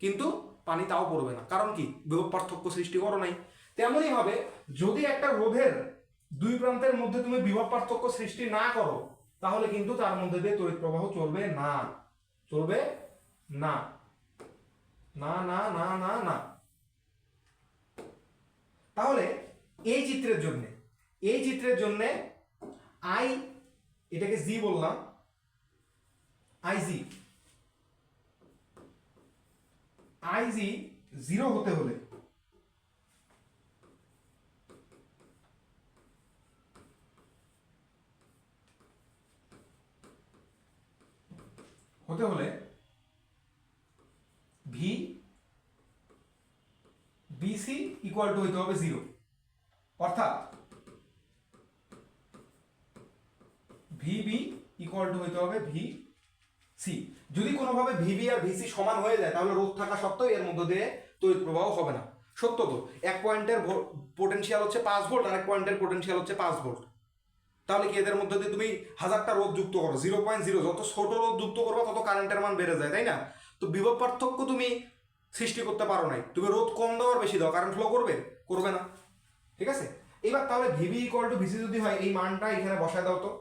কিন্তু পানি তাও পড়বে না, কারণ কি বিভব পার্থক্য সৃষ্টি করো নাই। তেমনই ভাবে যদি একটা রোধের দুই প্রান্তের মধ্যে তুমি বিভব পার্থক্য সৃষ্টি না করো, তাহলে কিন্তু তার মধ্যে দিয়ে তড়িৎ প্রবাহ চলবে না, চলবে না, না না না না না। তাহলে এই চিত্রের জন্য, এই চিত্রের জন্য আই, এটাকে জি বললাম, আইজি, আইজি জিরো হতে হলে ভি বিসি ইকুয়াল টু হইতে হবে জিরো। অর্থাৎ ভিবি ইকুয়াল টু হইতে হবে ভি সি। যদি কোনোভাবে ভিবি আর ভিসি সমান হয়ে যায় তাহলে রোধ থাকা সত্ত্বেও এর মধ্যে দিয়ে তড়িৎ প্রবাহ হবে না। সত্য তো, এক পয়েন্টের পোটেনশিয়াল হচ্ছে 5 ভোল্ট, আর এক পয়েন্টের পোটেনশিয়াল হচ্ছে 5 ভোল্ট। তাহলে কি এদের মধ্যে দিয়ে তুমি 1000টা রোধ যুক্ত করো, 0.0, যত ছোট রোধ যুক্ত করবে তত কারেন্টের মান বেড়ে যায়, তাই না? তো বিভব পার্থক্য তুমি সৃষ্টি করতে পারো নাই, তুমি রোধ কম দাও আর বেশি দাও, কারেন্ট ফ্লো করবে? করবে না, ঠিক আছে? এবার তাহলে ভিবি ইকুয়াল টু ভিসি যদি হয়, এই মানটা এখানে বসায় দাও তো,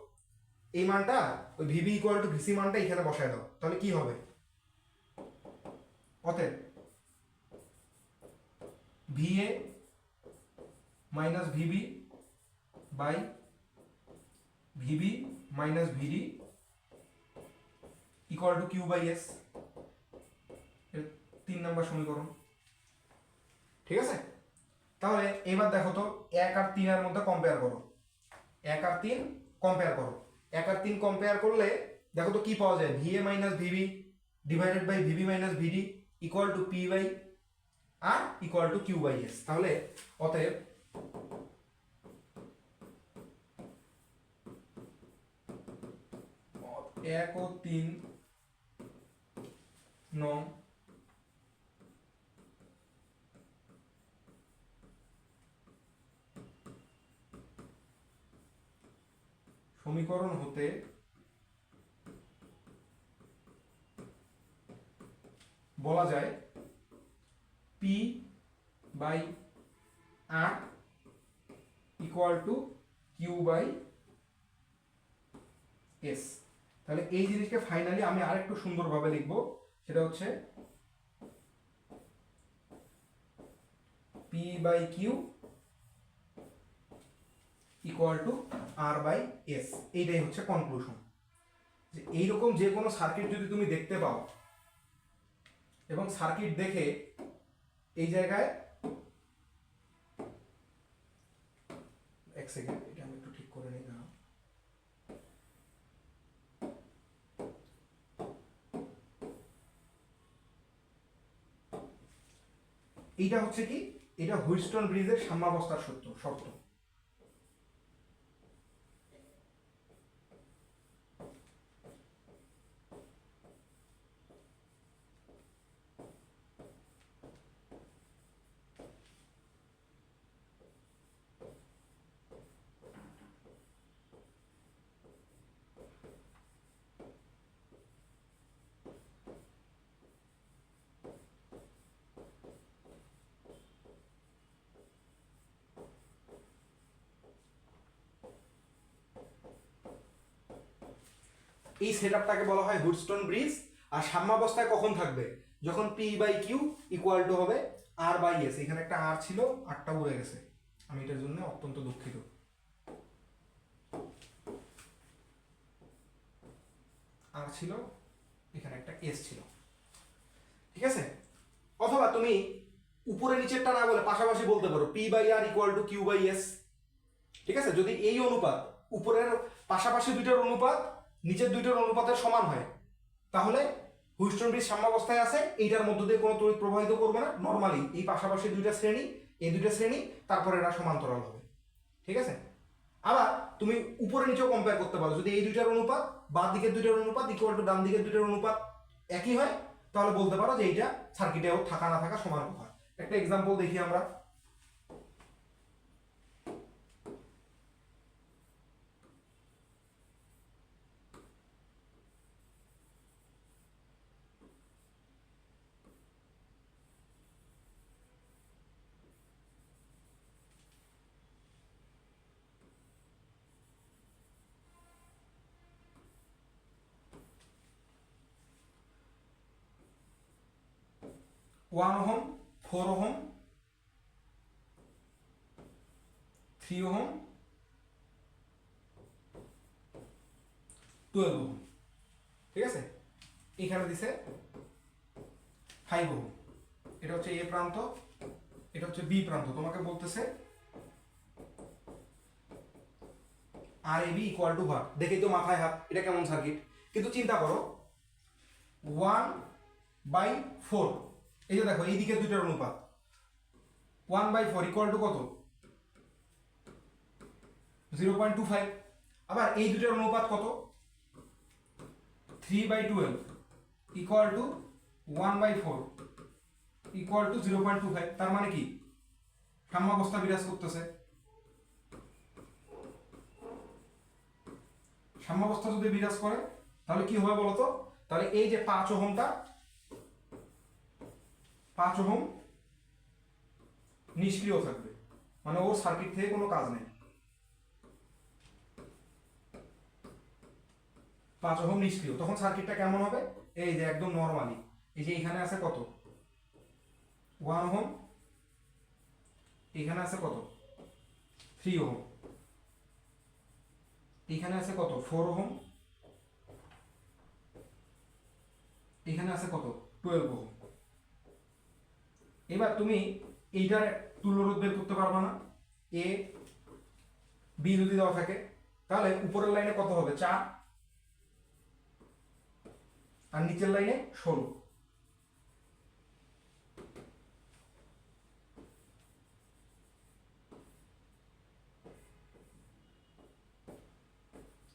এই মানটা ওই ভিবি ইকুয়াল টু ভিসি মানটা এখানে বসায় দাও, তাহলে কি হবে? অতএব VA minus VB by VB minus VD equal to Q by S, 3 নম্বর সমীকরণ, ঠিক আছে? তাহলে এবার দেখো তো 1 আর 3 এর মধ্যে কম্পেয়ার করো, 1 আর 3 কম্পেয়ার করো, 1 আর 3 কম্পেয়ার করলে দেখো তো কি পাওয়া যায়, VA minus VB divided by VB minus VD equal to P by R equal to Q by S. তাহলে অতএব 1 ও 3 নং সমীকরণ হতে বলা যায় P by R equal to Q by S. তাহলে এই জিনিসকে ফাইনালি আমি আরেকটু সুন্দরভাবে লিখব, সেটা হচ্ছে P by Q equal to R by S. এইটাই হচ্ছে কনক্লুশন। যে এইরকম যে কোনো সার্কিট যদি তুমি দেখতে পাও এবং সার্কিট দেখে এই জায়গায়, এক সেকেন্ড এটা আমি একটু ঠিক করে নিই না, এইটা হচ্ছে কি, এটা হুইটস্টোন ব্রিজের সাম্যাবস্থার শর্ত। এই সেটআপটাকে বলা হয় হুইটস্টোন ব্রিজ। আর সাম্যাবস্থায় কখন থাকবে? যখন P by Q equal to হবে আর বাই এস। এখানে একটা আর ছিল, আরটা উড়ে গেছে, আমি এটার জন্য অত্যন্ত দুঃখিত। আর ছিল, এখানে একটা এস ছিল, ঠিক আছে? অথবা তুমি উপরে নিচেরটা না বলে পাশাপাশি বলতে পারো P by R equal to Q by S, ঠিক আছে? যদি এই অনুপাত, উপরের পাশাপাশি দুইটার অনুপাত নিচের দুইটার অনুপাতের সমান হয়, তাহলে হুইটস্টোন ব্রিজ সাম্যাবস্থায় আছে, এইটার মধ্য দিয়ে কোনো তড়িৎ প্রবাহিত করবে না। নর্মালি এই পাশাপাশি দুইটা শ্রেণী, এই দুইটা শ্রেণী, তারপরে এরা সমান্তরাল হবে, ঠিক আছে? আবার তুমি উপরে নিচেও কম্পেয়ার করতে পারো। যদি এই দুইটার অনুপাত, বাঁ দিকের দুইটার অনুপাত ইকুয়াল টু ডান দিকের দুইটার অনুপাত একই হয়, তাহলে বলতে পারো যে এইটা সার্কিটেও থাকা না থাকা সমান কথা। একটা এক্সাম্পল দেখি আমরা। One ohm, 4 ohm, 3 ohm, 12 ohm, ঠিক আছে? এখানে দিছে 5 ওহম। এটা হচ্ছে এ প্রান্ত, এটা হচ্ছে বি প্রান্ত। তোমাকে বলতেছে আর এ বি ইকুয়াল টু ভাগ। দেখেই তো মাথায় হাত, এটা কেমন সার্কিট? কিন্তু চিন্তা করো 1/4, এই যে দেখো এই দিকে দুইটার অনুপাত 1/4 ইকুয়াল টু কত? 0.25। আবার এই দুইটার অনুপাত কত? 3/12 ইকুয়াল টু 1/4 ইকুয়াল টু 0.25। তার মানে কি সাম্যাবস্থা বিরাজ করতেছে। সাম্যাবস্থা যদি বিরাজ করে তাহলে কি হবে বলতো? তাহলে এই যে 5 ওহমটা, 5 ওহম নিষ্ক্রিয় থাকবে, মানে ওর সার্কিট থেকে কোনো কাজ নেই। 5 ওহম নিষ্ক্রিয়। তখন সার্কিটটা কেমন হবে? এই যে একদম নরমালি, এই যে এখানে আছে কত? 1 ওহম, এখানে আছে কত? 3 ওহম, এখানে আছে কত? 4 ওহম, এখানে আছে কত? 12 ওহম। এবার তুমি এইটার তুল্যরোধ বের করতে পারবা না? এ বি যদি দেওয়া থাকে, তাহলে উপরের লাইনে কত হবে? 4, আর নিচের লাইনে 16।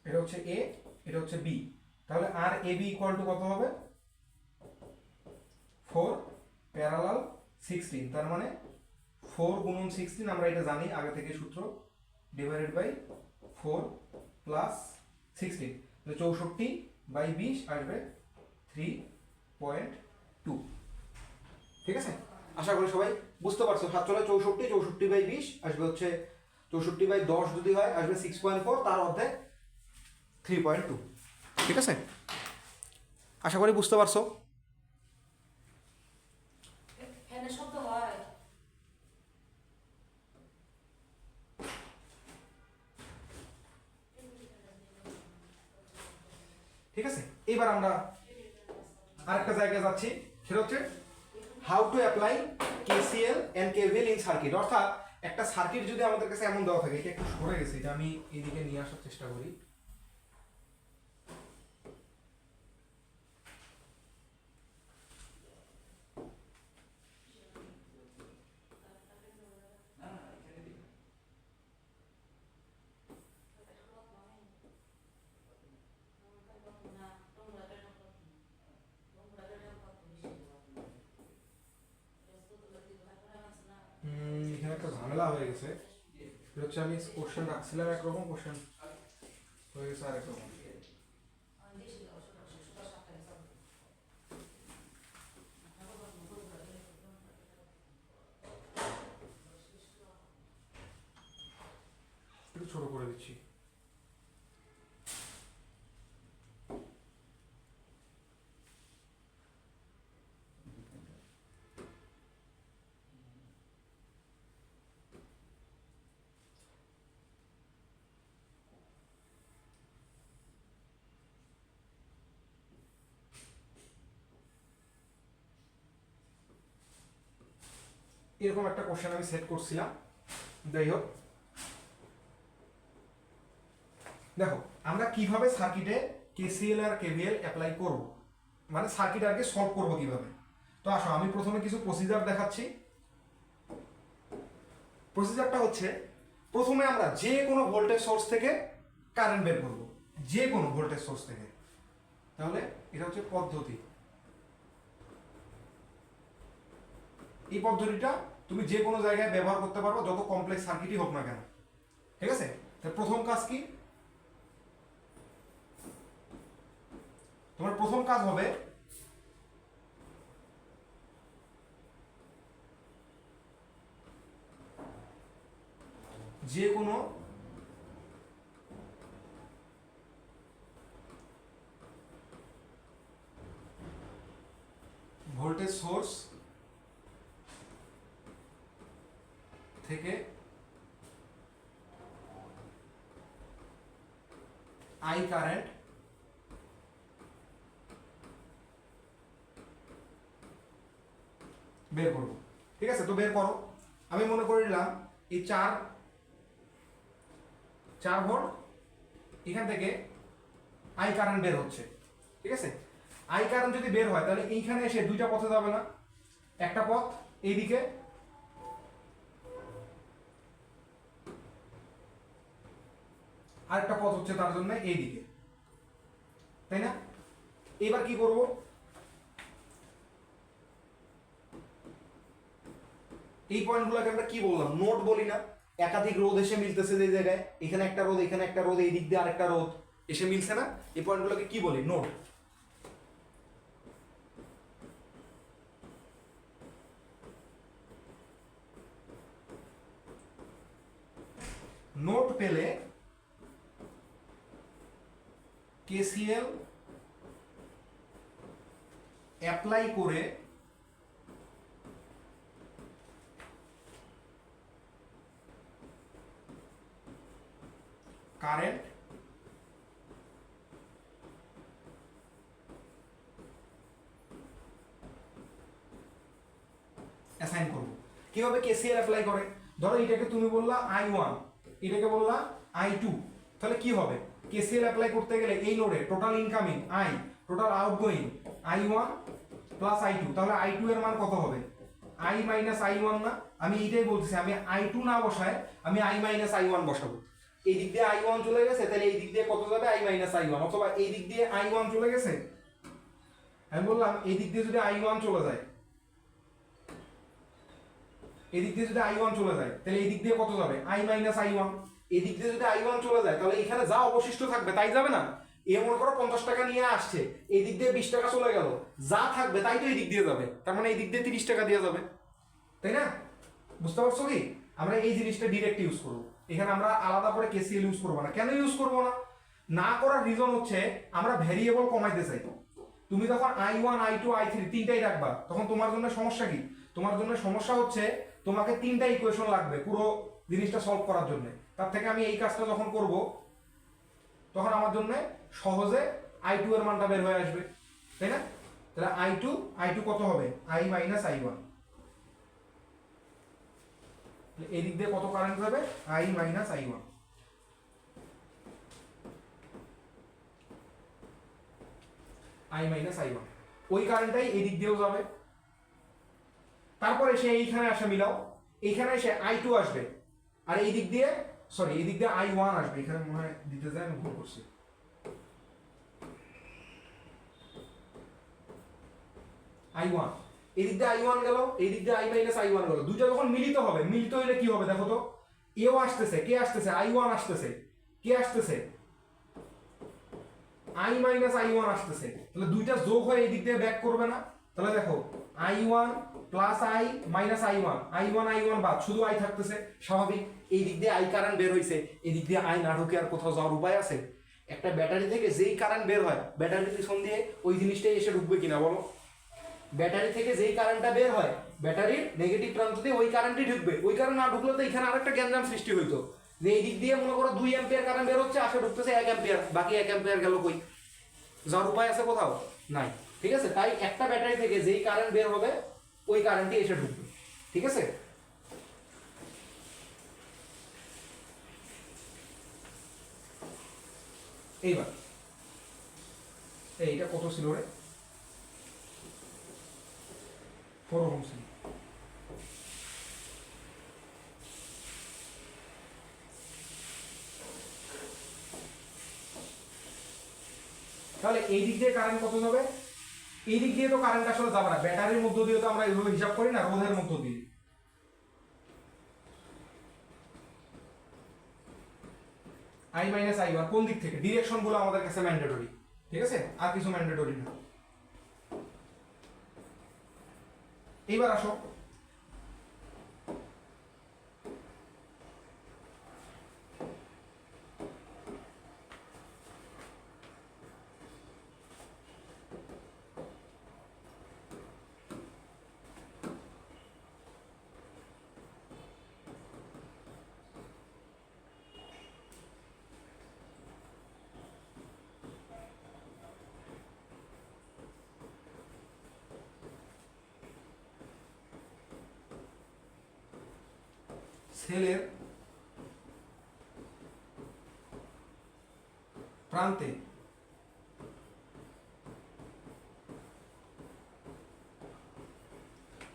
এটা হচ্ছে এ, এটা হচ্ছে বি। তাহলে আর এ বি ইকুয়াল টু কত হবে 4 প্যারালাল 16, তার মানে 4 গুণন 16 আমরা এটা জানি আগে থেকে সূত্র, ডিভাইডেড বাই 4 প্লাস 16, তাহলে 64/20 আসবে 3.2। ঠিক আছে, আশা করি সবাই বুঝতে পারছো। 64/20 আসবে হচ্ছে 64/10 যদি হয় আসবে 6.4, তার মধ্যে 3.2। ঠিক আছে, আশা করি বুঝতে পারছো। ঠিক আছে, এবার আমরা আরেকটা জায়গায় যাচ্ছি, সেটা হচ্ছে how to apply KCL and KVL in circuit. অর্থাৎ একটা সার্কিট যদি আমাদের কাছে এমন দেওয়া থাকে, এটা একটু সরে গেছে, এটা আমি এদিকে নিয়ে আসার চেষ্টা করি। এখানে একটা ঝামেলা হয়ে গেছে, এটা হচ্ছে আমি কোশ্চেন রাখছিলাম একরকম, কোশ্চেন হয়ে গেছে আরেক রকম। একটু ছোট করে দিচ্ছি। এরকম একটা কোশ্চেন আমি সেট করছিলাম, যাই হোক। দেখো আমরা কিভাবে সার্কিটে কেসিএল আর কেভিএল অ্যাপ্লাই করব, মানে সার্কিট আগে সলভ করব কিভাবে। তো আসো আমি প্রথমে কিছু প্রসিজার দেখাচ্ছি। প্রসিজারটা হচ্ছে, প্রথমে আমরা যে কোনো ভোল্টেজ সোর্স থেকে কারেন্ট বের করব, যে কোনো ভোল্টেজ সোর্স থেকে। তাহলে এটা হচ্ছে পদ্ধতি। এই পদ্ধতিটা তুমি যে কোনো জায়গায় ব্যবহার করতে পারো, যত কমপ্লেক্স সার্কিটই হোক না কেন। ঠিক আছে, প্রথম কাজ কি, তোমার প্রথম কাজ হবে যে কোনো ভোল্টেজ সোর্স থেকে আই কারেন্ট বের করবো। ঠিক আছে, তো বের করো। আমি মনে করে নিলাম এই 4 ভোল্ট, এখান থেকে আই কারেন্ট বের হচ্ছে। ঠিক আছে, আই কারেন্ট যদি বের হয় তাহলে এইখানে এসে দুইটা পথে যাবে না, একটা পথ এইদিকে, আরেকটা পথ হচ্ছে তার জন্য এইদিকে, তাই না? এবার কি করব, এই পয়েন্টগুলোকে আমরা কি বললাম, নোড বলি না? একাধিক রোধ এসে মিলতেছে যে জায়গায়, এখানে একটা রোধ, এখানে একটা রোধ, এই দিক দিয়ে আরেকটা রোধ এসে মিলছে না, এই পয়েন্টগুলোকে কি বলি, নোড। নোড পেলে কেসিএল অ্যাপ্লাই করে কারেন্ট অ্যাসাইন করব। কিভাবে কেসিএল অ্যাপ্লাই করে, ধরো এটাকে তুমি বললা I1, এটাকে বললা I2, তাহলে কি হবে, কেসিএল অ্যাপ্লাই করতে গেলে এই নোডে total incoming I, total outgoing I1 plus I2, তাহলে I2 এর মান কত হবে, I মাইনাস I1 না? আমি এইটাই বলতেছি, আমি I2 না বসায় আমি I মাইনাস I1 বসাবো। এই দিক দিয়ে I1 চলে গেছে, তাহলে এই দিক দিয়ে কত যাবে I মাইনাস I1, অথবা এই দিক দিয়ে I1 চলে গেছে, আমি বললাম এই দিক দিয়ে যদি I1 চলে যায়, এই দিক দিয়ে যদি I1 চলে যায় তাহলে এই দিক দিয়ে কত যাবে I মাইনাস I1, এই দিক দিয়ে যদি I1 চলে যায় তাহলে এখানে যা অবশিষ্ট থাকবে তাই যাবে না, এ মনে করো 50 টাকা নিয়ে আসছে, এই দিক দিয়ে 20 টাকা চলে গেল, যা থাকবে তাই তো এই দিক দিয়ে যাবে, তার মানে এই দিক দিয়ে 30 টাকা দিয়ে যাবে, তাই না? বুঝতে পারছো কি? আমরা এই জিনিসটা ডিরেক্ট ইউজ করব, এখানে আমরা আলাদা করে কেসিএল ইউজ করব না। কেন ইউজ করব না? না করার রিজন হচ্ছে আমরা ভেরিয়েবল কমাইতে চাই। তুমি যখন I1 I2 I3 তিনটাই রাখবা তখন তোমার জন্য সমস্যা কি? তোমার জন্য সমস্যা হচ্ছে তোমাকে তিনটা ইকুয়েশন লাগবে পুরো জিনিসটা সলভ করার জন্য। তার থেকে আমি এই কাজটা যখন করব তখন আমার জন্য সহজে I2 এর মানটা বের হয়ে আসবে, তাই না? তাহলে I2 কত হবে I মাইনাস I1, এই দিক দিয়ে কত কারেন্ট যাবে I minus I1, I minus I1, ওই কারেন্টটাই এই দিক দিয়েও যাবে। তারপর এসে এইখানে আসে মিলাও, এইখানে এসে I2 আসবে, আর এই দিক দিয়ে সরি এই দিক দিয়ে I1 আসবে, এখানে মনে হয় দিতে যায় আমি ভুল করছি, I1 এই দিক দিয়ে I1 গেল, এই দিক দিয়ে I মাইনাস I1 গেল, দুইটা যখন মিলিত হবে, মিলিত হইলে কি হবে দেখো তো, এও আসতেছে, কে আসতেছে I1 আসতেছে, কে আসতেছে I মাইনাস I1 আসতেছে, তাহলে দুইটা যোগ হয়ে এই দিক দিয়ে ব্যাক করবে না, তাহলে দেখো I1 plus I minus I1, I1 বাদ, শুধু I থাকতেছে, স্বাভাবিক। এই দিক দিয়ে I কারেন্ট বের হইছে, এই দিক দিয়ে I না ঢুকে আর কোথাও যাওয়ার উপায় আছে? একটা ব্যাটারি থেকে যেই কারেন্ট বের হয় ব্যাটারির পিছন দিয়ে ওই জিনিসটাই এসে ঢুকবে কিনা বলো? ব্যাটারি থেকে যেই কারেন্টটা বের হয় ব্যাটারির নেগেটিভ প্রান্ত দিয়ে ওই কারেন্টই ঢুকবে, ওই কারেন্ট না ঢুকলে তো এখানে আরেকটা গ্যাঞ্জাম সৃষ্টি হইতো, যে এই দিক দিয়ে মনে করো 2 অ্যাম্পিয়ার কারেন্ট বের হচ্ছে, আসে ঢুকতেছে 1 অ্যাম্পিয়ার, বাকি 1 অ্যাম্পিয়ার গেল কই? যাওয়ার উপায় আছে কোথাও? নাই। ঠিক আছে, তাই একটা ব্যাটারি থেকে যেই কারেন্ট বের হবে ওই কারেন্টই এসে ঢুকবে, ঠিক আছে? এইবার এইটা কত ছিল রে? 4 ওহম ছিল। তাহলে এই দিক দিয়ে কারেন্ট কত যাবে? এই দিক দিয়ে তো কারেন্ট আসলে যাবে না, ব্যাটারির মধ্য দিয়ে তো আমরা এইভাবে হিসাব করি না, রোধের মধ্য দিয়ে। I মাইনাস I1 কোন দিক থেকে? ডিরেকশন গুলো আমাদের কাছে ম্যান্ডেটরি, ঠিক আছে, আর কিছু ম্যান্ডেটরি না। এইবার আসো সেলের প্রান্তে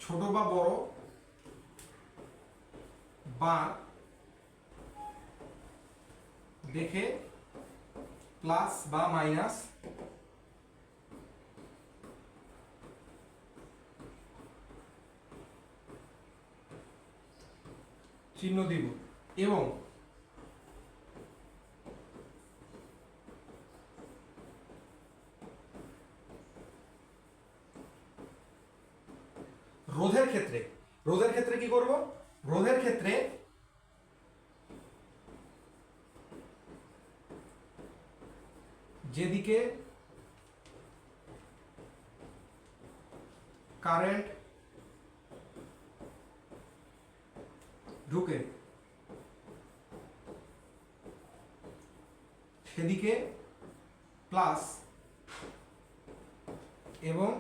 ছোট বা বড় বার দেখে প্লাস বা মাইনাস চিহ্ন দিব, এবং রোধের ক্ষেত্রে কি করব? রোধের ক্ষেত্রে যেদিকে কারেন্ট ঢুকে সেদিকে প্লাস, এবং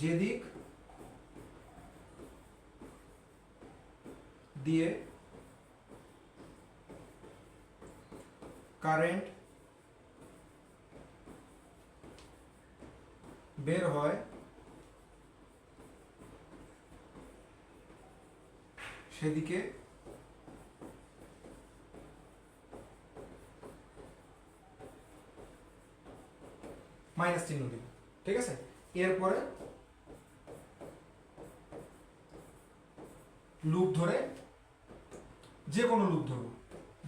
যেদিক দিয়ে কারেন্ট বের হয় সেদিকে মাইনাস চিহ্ন দিব, ঠিক আছে। এরপরে লুপ ধরে যে কোনো লুপ ধরবো,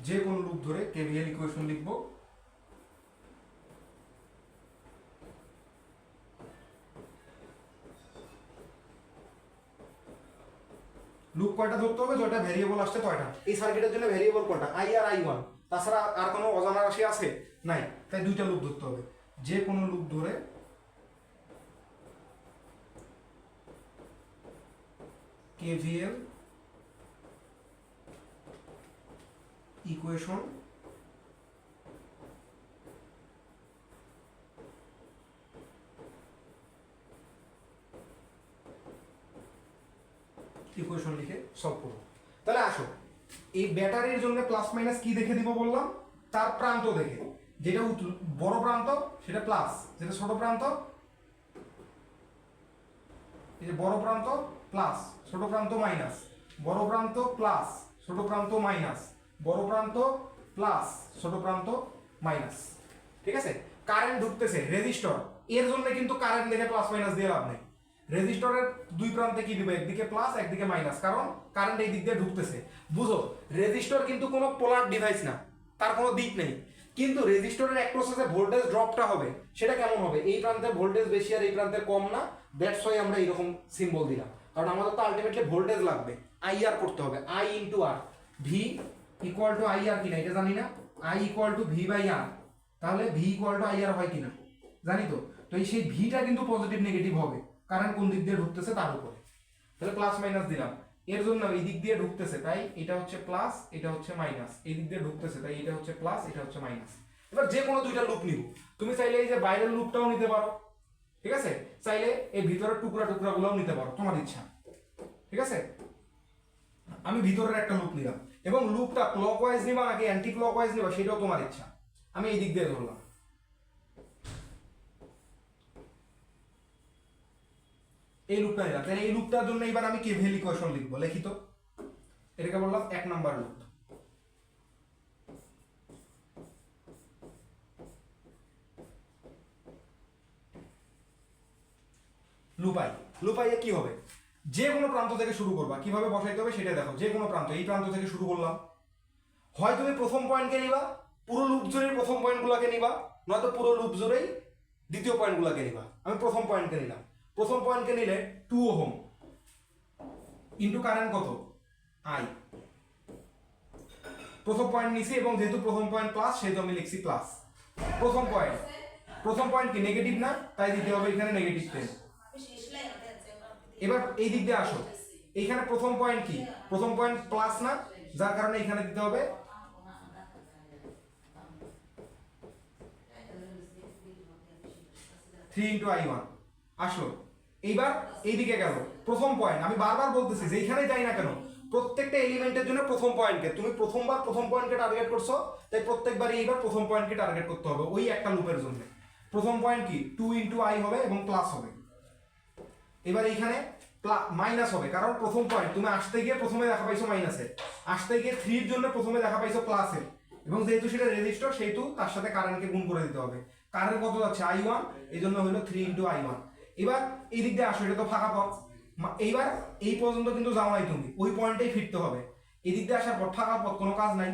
যে কোনো লুপ ধরে কেভিএল ইকুয়েশন লিখবো। লুপ কয়টা ধরতে হবে, যেটা ভেরিয়েবল আসছে কয়টা, এই সার্কিটের জন্য ভেরিয়েবল কয়টা, আই আর আই ওয়ান, তাছাড়া আর কোনো অজানা রাশি আছে নাই, তাই দুইটা লুপ ধরতে হবে। যে কোনো লুপ ধরে কেভিএল ইকুয়েশন ইকুয়েশন লিখে সলভ করব। তাহলে আসো, এই ব্যাটারির জন্য প্লাস মাইনাস কি দেখে দিব বললাম, তার প্রান্ত দেখে, যেটা বড় প্রান্ত সেটা প্লাস, যেটা ছোট প্রান্ত, এই যে বড় প্রান্ত প্লাস, ছোট প্রান্ত মাইনাস, বড় প্রান্ত প্লাস, ছোট প্রান্ত মাইনাস, বড় প্রান্ত প্লাস, ছোট প্রান্ত মাইনাস, ঠিক আছে। কারেন্ট ঢুকতেছে রেজিস্টর, এর জন্য কিন্তু কারেন্ট দেখে প্লাস মাইনাস দিয়ে লাভ নেই। রেজিস্টরের দুই প্রান্তে কি দিবে, একদিকে প্লাস একদিকে মাইনাস, কারণ কারেন্ট এই দিক দিয়ে ঢুকতেছে। বুঝো, রেজিস্টর কিন্তু কোনো পোলার ডিভাইস না, তার কোনো দিক নেই। কিন্তু রেজিস্টরের এক প্রসেসে ভোল্টেজ ড্রপটা হবে, সেটা কেমন হবে, এই প্রান্তে ভোল্টেজ বেশি আর এই প্রান্তে কম না, দ্যাটস ওয়াই আমরা এইরকম সিম্বল দিলাম। কারণ আমাদের তো আলটিমেটলি ভোল্টেজ লাগবে, আই আর করতে হবে, I into R, V equal to I R কিনা এটা জানি না, I equal to V by R, তাহলে V equal to I R হয় কিনা জানি তো। তো এই সেই ভিটা কিন্তু পজিটিভ নেগেটিভ হবে, কারেন্ট কোন দিক দিয়ে ঢুকতেছে তার উপরে। তাহলে প্লাস মাইনাস দিলাম, এর জন্য এই দিক দিয়ে ঢুকতেছে তাই এটা হচ্ছে প্লাস, এটা হচ্ছে মাইনাস, এই দিক দিয়ে ঢুকতেছে তাই এটা হচ্ছে প্লাস, এটা হচ্ছে মাইনাস। এবার যে কোনো দুইটা লুপ নিব, তুমি চাইলে এই যে বাইরের লুপটাও নিতে পারো, ঠিক আছে, চাইলে এই ভিতরের টুকরা টুকরাগুলোও নিতে পারো, তোমার ইচ্ছা, ঠিক আছে। আমি ভিতরের একটা লুপ নিলাম, এবং লুপটা ক্লকওয়াইজ নিবা নাকি অ্যান্টি ক্লকওয়াইজ নিবা সেটাও তোমার ইচ্ছা। আমি এই দিক দিয়ে ধরলাম, এই লুপটা নিলাম। তাহলে এই লুপটার জন্য এবার আমি কেভিএল ইকুয়েশন লিখবো, লিখি তো, এটাকে বললাম 1 number loop. Loop I A কি হবে, যে কোনো প্রান্ত থেকে শুরু করবা, কিভাবে বসাইতে হবে সেটা দেখো। যে কোনো প্রান্ত, এই প্রান্ত থেকে শুরু করলাম, হয় তুমি প্রথম পয়েন্টকে নিবা, পুরো লুপ জুড়ে প্রথম পয়েন্টগুলোকে নিবা, নয়তো পুরো লুপ জুড়েই দ্বিতীয় পয়েন্টগুলোকে নিবা। আমি প্রথম পয়েন্টকে নিলাম, প্রথম পয়েন্টকে নিলে 2 ওহম ইন্টু কারেন্ট কত, আই। প্রথম পয়েন্ট নিছি এবং যেহেতু প্রথম পয়েন্ট প্লাস সেহেতু আমি লিখছি প্লাস। প্রথম পয়েন্ট কি নেগেটিভ না, তাই দিতে হবে এখানে নেগেটিভ 10। এবার এই দিক দিয়ে আসো, এইখানে প্রথম পয়েন্ট কি, প্রথম পয়েন্ট প্লাস না, যার কারণে এখানে দিতে হবে 3 ইন্টু I1 আসলো। এইবার এইদিকে গেল প্রথম পয়েন্ট, আমি বারবার বলতেছি যেখানে যাই না কেন প্রত্যেকটা এলিমেন্টের জন্য প্রথম পয়েন্টকে, তুমি প্রথমবার প্রথম পয়েন্টকে টার্গেট করছো, তাই প্রত্যেকবারই এইবার প্রথম পয়েন্টকে টার্গেট করতে হবে ওই একটা লুপের জন্য। প্রথম পয়েন্ট কি 2 ইন্টু I হবে এবং প্লাস হবে। এবার এইখানে মাইনাস হবে, কারণ প্রথম পয়েন্ট তুমি আসতে গিয়ে প্রথমে দেখা পাইছো মাইনাসে, আসতে গিয়ে 3 এর জন্য প্রথমে দেখা পাইছো প্লাসে, এবং যেহেতু সেটা রেজিস্টর সেহেতু তার সাথে কারেন্টকে গুণ করে দিতে হবে। কারেন্ট কত যাচ্ছে I1, এই জন্য হলো 3 ইন্টু I1। এবার এই দিক দিয়ে আসো, এটা তো ফাঁকা পথ, এইবার এই পর্যন্ত কিন্তু যাও নাই, তুমি ওই পয়েন্টেই ফিরতে হবে। এই দিক দিয়ে আসার পর ফাঁকা পথ, কোনো কাজ নাই।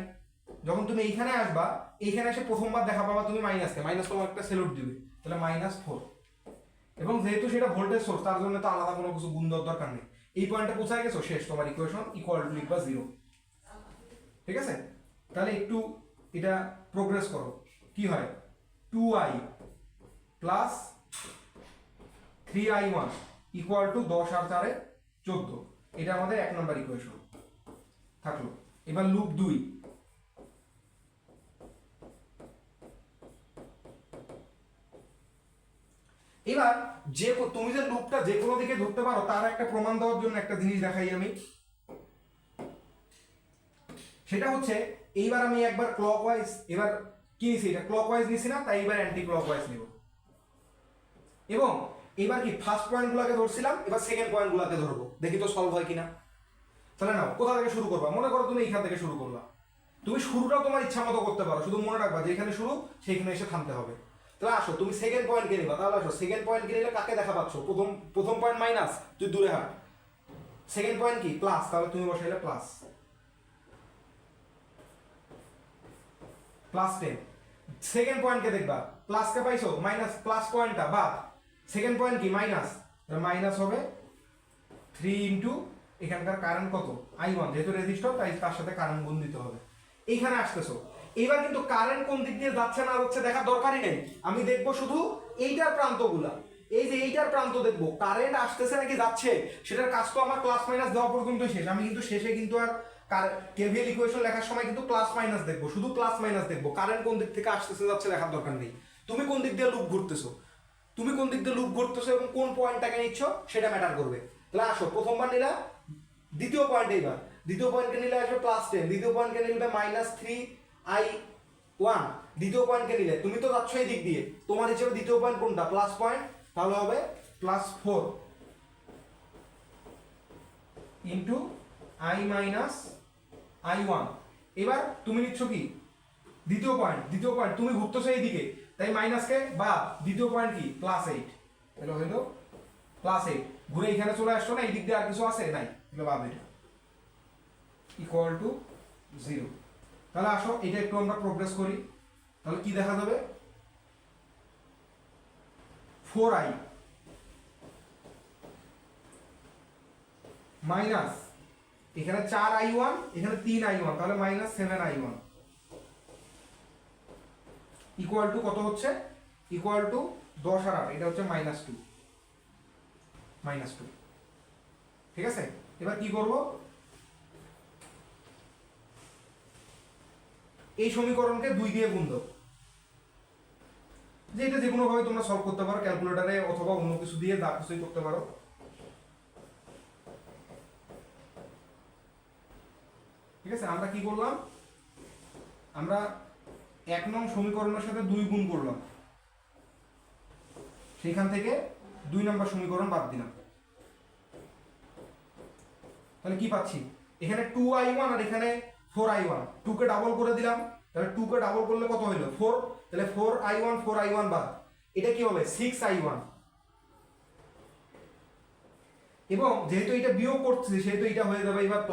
যখন তুমি এইখানে আসবা, এইখানে এসে প্রথমবার দেখা পাবা তুমি মাইনাসকে, মাইনাস তোমার একটা সেলুট দিবে, তাহলে -4। এবং যেহেতু সেটা ভোল্টেজ সোর্স তার জন্য তো আলাদা কোনো কিছু গুণ দেওয়ার দরকার নেই। এই পয়েন্টে পৌঁছায় গেছো, শেষ, তোমার ইকুয়েশন ইকুয়াল টু লিখবা 0। ঠিক আছে, তাহলে একটু এটা প্রোগ্রেস করো, কি হয় 2I plus 3I1 equal to 10 আর 4 14। এটা আমাদের 1 নম্বর ইকুয়েশন থাকলো। এবার লুপ 2, এবার যে তুমি যে লুপটা যে কোনো দিকে ধরতে পারো তার একটা প্রমাণ দেওয়ার জন্য একটা জিনিস দেখাই আমি। সেটা হচ্ছে এইবার আমি একবার ক্লকওয়াইজ, এবার কি নিছি, এটা ক্লকওয়াইজ নিছি না, তাই এবার অ্যান্টি ক্লকওয়াইজ নিব। এবং এবার কি ফার্স্ট পয়েন্টগুলোকে ধরছিলাম, এবার সেকেন্ড পয়েন্টগুলোকে ধরবো, দেখি তো সলভ হয় কিনা। তাহলে নাও, কোথা থেকে শুরু করবা? মনে করো তুমি এইখান থেকে শুরু করলা, তুমি শুরুটাও তোমার ইচ্ছা মতো করতে পারো, শুধু মনে রাখবা যে এখানে শুরু, সেইখানে এসে থামতে হবে। তাহলে আসো তুমি সেকেন্ড পয়েন্টকে নিবা। তাহলে আসো সেকেন্ড পয়েন্টকে নিলে কাকে দেখা পাচ্ছ? প্রথম পয়েন্ট মাইনাস, তুই দূরে হাট। সেকেন্ড পয়েন্ট কি? প্লাস, তাহলে তুমি বসাইলে প্লাস +10। সেকেন্ড পয়েন্টকে দেখবা, প্লাসকে পাইছো, মাইনাস প্লাস পয়েন্টটা বাদ, সেকেন্ড পয়েন্ট কি? মাইনাস, মাইনাস হবে 3 ইন্টু এখানকার কারেন্ট কত? I1, যেহেতু রেজিস্টর তাই তার সাথে কারেন্ট গুণ দিতে হবে। এইখানে আসতেছো, এবার কিন্তু কারেন্ট কোন দিক দিয়ে যাচ্ছে না যাচ্ছে দেখার দরকারই নেই, আমি দেখবো শুধু এইটার প্রান্তগুলা। এই যে এইটার প্রান্ত দেখবো কারেন্ট আসতেছে নাকি যাচ্ছে, সেটার কাজ তো আমার প্লাস মাইনাস দেওয়া পর্যন্ত শেষ। আমি কিন্তু শেষে কিন্তু আর কেভিএল ইকুয়েশন লেখার সময় কিন্তু প্লাস মাইনাস দেখবো, শুধু প্লাস মাইনাস দেখবো, কারেন্ট কোন দিক থেকে আসতেছে যাচ্ছে দেখার দরকার নেই। তুমি কোন দিক দিয়ে লুপ ঘুরতেছো, এবং কোন পয়েন্টটাকে নিচ্ছ সেটা ম্যাটার করবে। তাহলে আসো, প্রথমবার নিলা, দ্বিতীয় পয়েন্ট, এইবার দ্বিতীয় পয়েন্টকে নিলে আসবে +10, দ্বিতীয় পয়েন্টকে নিলে -3I1, দ্বিতীয় পয়েন্টকে নিলে তুমি তো যাচ্ছ এই দিক দিয়ে, তোমার হিসেবে দ্বিতীয় পয়েন্ট কোনটা? প্লাস পয়েন্ট, তাহলে হবে +4 ইন্টু I - I1। এবার তুমি নিচ্ছ কি? দ্বিতীয় পয়েন্ট তুমি ঘুরতেছো এই দিকে, তাই মাইনাসকে বা দ্বিতীয় পয়েন্ট কি? +8, এলো হইলো +8, ঘুরে এখানে চলে আসছো না, এই দিক দিয়ে আর কিছু আছে? নাই, এগুলো বাদ, এটা ইকুয়াল টু 0। তাহলে আসো এটা একটু আমরা প্রোগ্রেস করি, তাহলে কি দেখা যাবে? 4I মাইনাস এখানে 4I1, এখানে 3I1, তাহলে -7I1 ইকুয়াল টু কত হচ্ছে? ইকুয়াল টু 10 আর 8, এটা হচ্ছে -2। ঠিক আছে, এবার কি করব? এই সমীকরণকে 2 দিয়ে গুণ দাও। যে এটা যে কোনো ভাবে তোমরা সলভ করতে পারো, ক্যালকুলেটরে অথবা অন্য কিছু দিয়ে যা কিছুই করতে পারো। ঠিক আছে, আমরা কি করলাম? আমরা 1 নং সমীকরণের সাথে 2 গুণ করলাম, সেখান থেকে 2 নম্বর সমীকরণ বাদ দিলাম। তাহলে কি পাচ্ছি? এখানে 2I1 আর এখানে 4I1, 2 কে ডাবল করে দিলাম, তাহলে 2 কে ডাবল করলে কত হইলো? 4, তাহলে 4I1 বাদ, এটা কি হবে? 6I1। এবং যেহেতু এটা বিয়োগ করছে সেহেতু এটা হয়ে যাবে এবার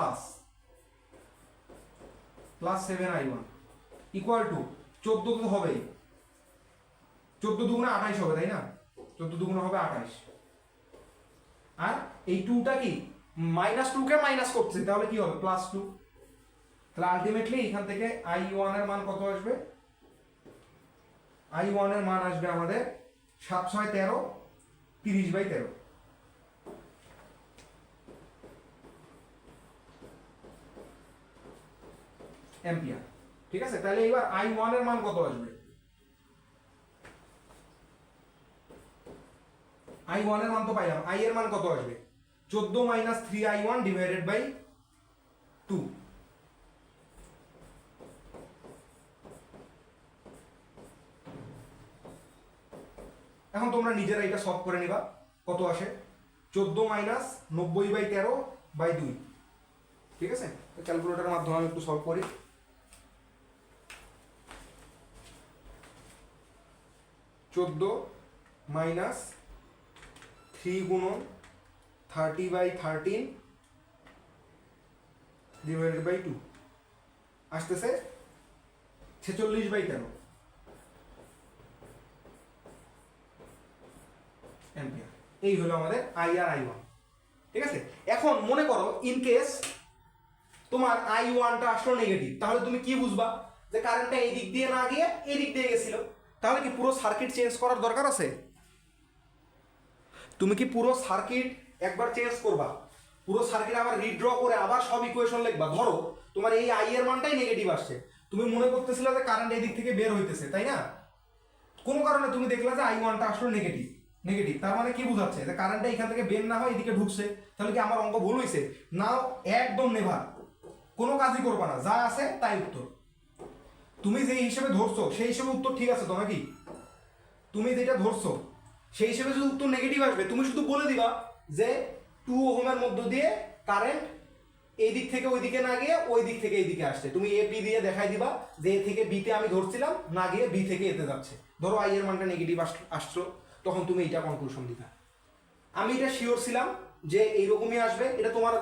+7I1 ইকুয়াল টু 14 তো হবেই, 14 দুগুণে 28 হবে, তাই না? 14 দুগুণে হবে 28, আর এই 2টা কি? -2 কে মাইনাস করছে, তাহলে কি হবে? +2। তাহলে আলটিমেটলি এখান থেকে I1 এর মান কত আসবে? I1 এর মান আসবে আমাদের 7 6 13, 30/13 অ্যাম্পিয়ার। ঠিক আছে, তাহলে এবার I1 এর মান কত আসবে? I1 এর মান তো পাইলাম, I এর মান কত আসবে? 14 - 3I1 ডিভাইডেড বাই 2। এখন তোমরা নিজেরা এটা সলভ করে নিবা, কত আসে? 14 - 90/13/2। ঠিক আছে, ক্যালকুলেটরের মাধ্যমে আমি একটু সলভ করি। 14 - 3 গুণন 30/13 ডিভাইডেড বাই 2 আসতেছে 46/13 অ্যাম্পিয়ার। এই হলো আমাদের I আর I1। ঠিক আছে, এখন মনে করো ইন কেস তোমার I1টা আসলো নেগেটিভ, তাহলে তুমি কি বুঝবা? যে কারেন্টটা এই দিক দিয়ে না গিয়ে এই দিক দিয়ে গেছিল, তাহলে কি পুরো সার্কিট চেঞ্জ করার দরকার আছে? তুমি কি পুরো সার্কিট একবার চেঞ্জ করবা, পুরো সার্কিট আবার রিড্র করে আবার সব ইকুয়েশন লিখবা? ধরো তোমার এই I এর মানটাই নেগেটিভ আসছে, তুমি মনে করতেছিলে যে কারেন্ট এই দিক থেকে বের হইতেছে, তাই না? কোনো কারণে তুমি দেখলা যে I1টা আসলে নেগেটিভ, তার মানে কি বোঝাচ্ছে? যে কারেন্টটা এখান থেকে বের না হয় এদিকে ঢুকছে, তাহলে কি আমার অঙ্ক ভুল হয়েছে? নাও, একদম নেভার, কোনো কাজই করবা না, যা আছে তাই উত্তর। তুমি যে হিসেবে ধরছো সেই হিসেবে উত্তর ঠিক আছে তো নাকি? তুমি যেটা ধরছো সেই হিসেবে যদি উত্তর নেগেটিভ আসবে, তুমি শুধু বলে দিবা যে 2 ওহমের মধ্য দিয়ে কারেন্ট এই দিক থেকে ওই দিকে না গিয়ে ওই দিক থেকে এই দিকে আসছে। তুমি এ পি দিয়ে দেখাই দিবা যে এ থেকে বিতে আমি ধরছিলাম, না গিয়ে বি থেকে এতে যাচ্ছে। ধরো আই এর মানটা নেগেটিভ আসছো, তখন তুমি এইটা কনক্লুশন দিবা। আমি এটা শিওর ছিলাম যে এইরকমই আসবে। এটা তোমার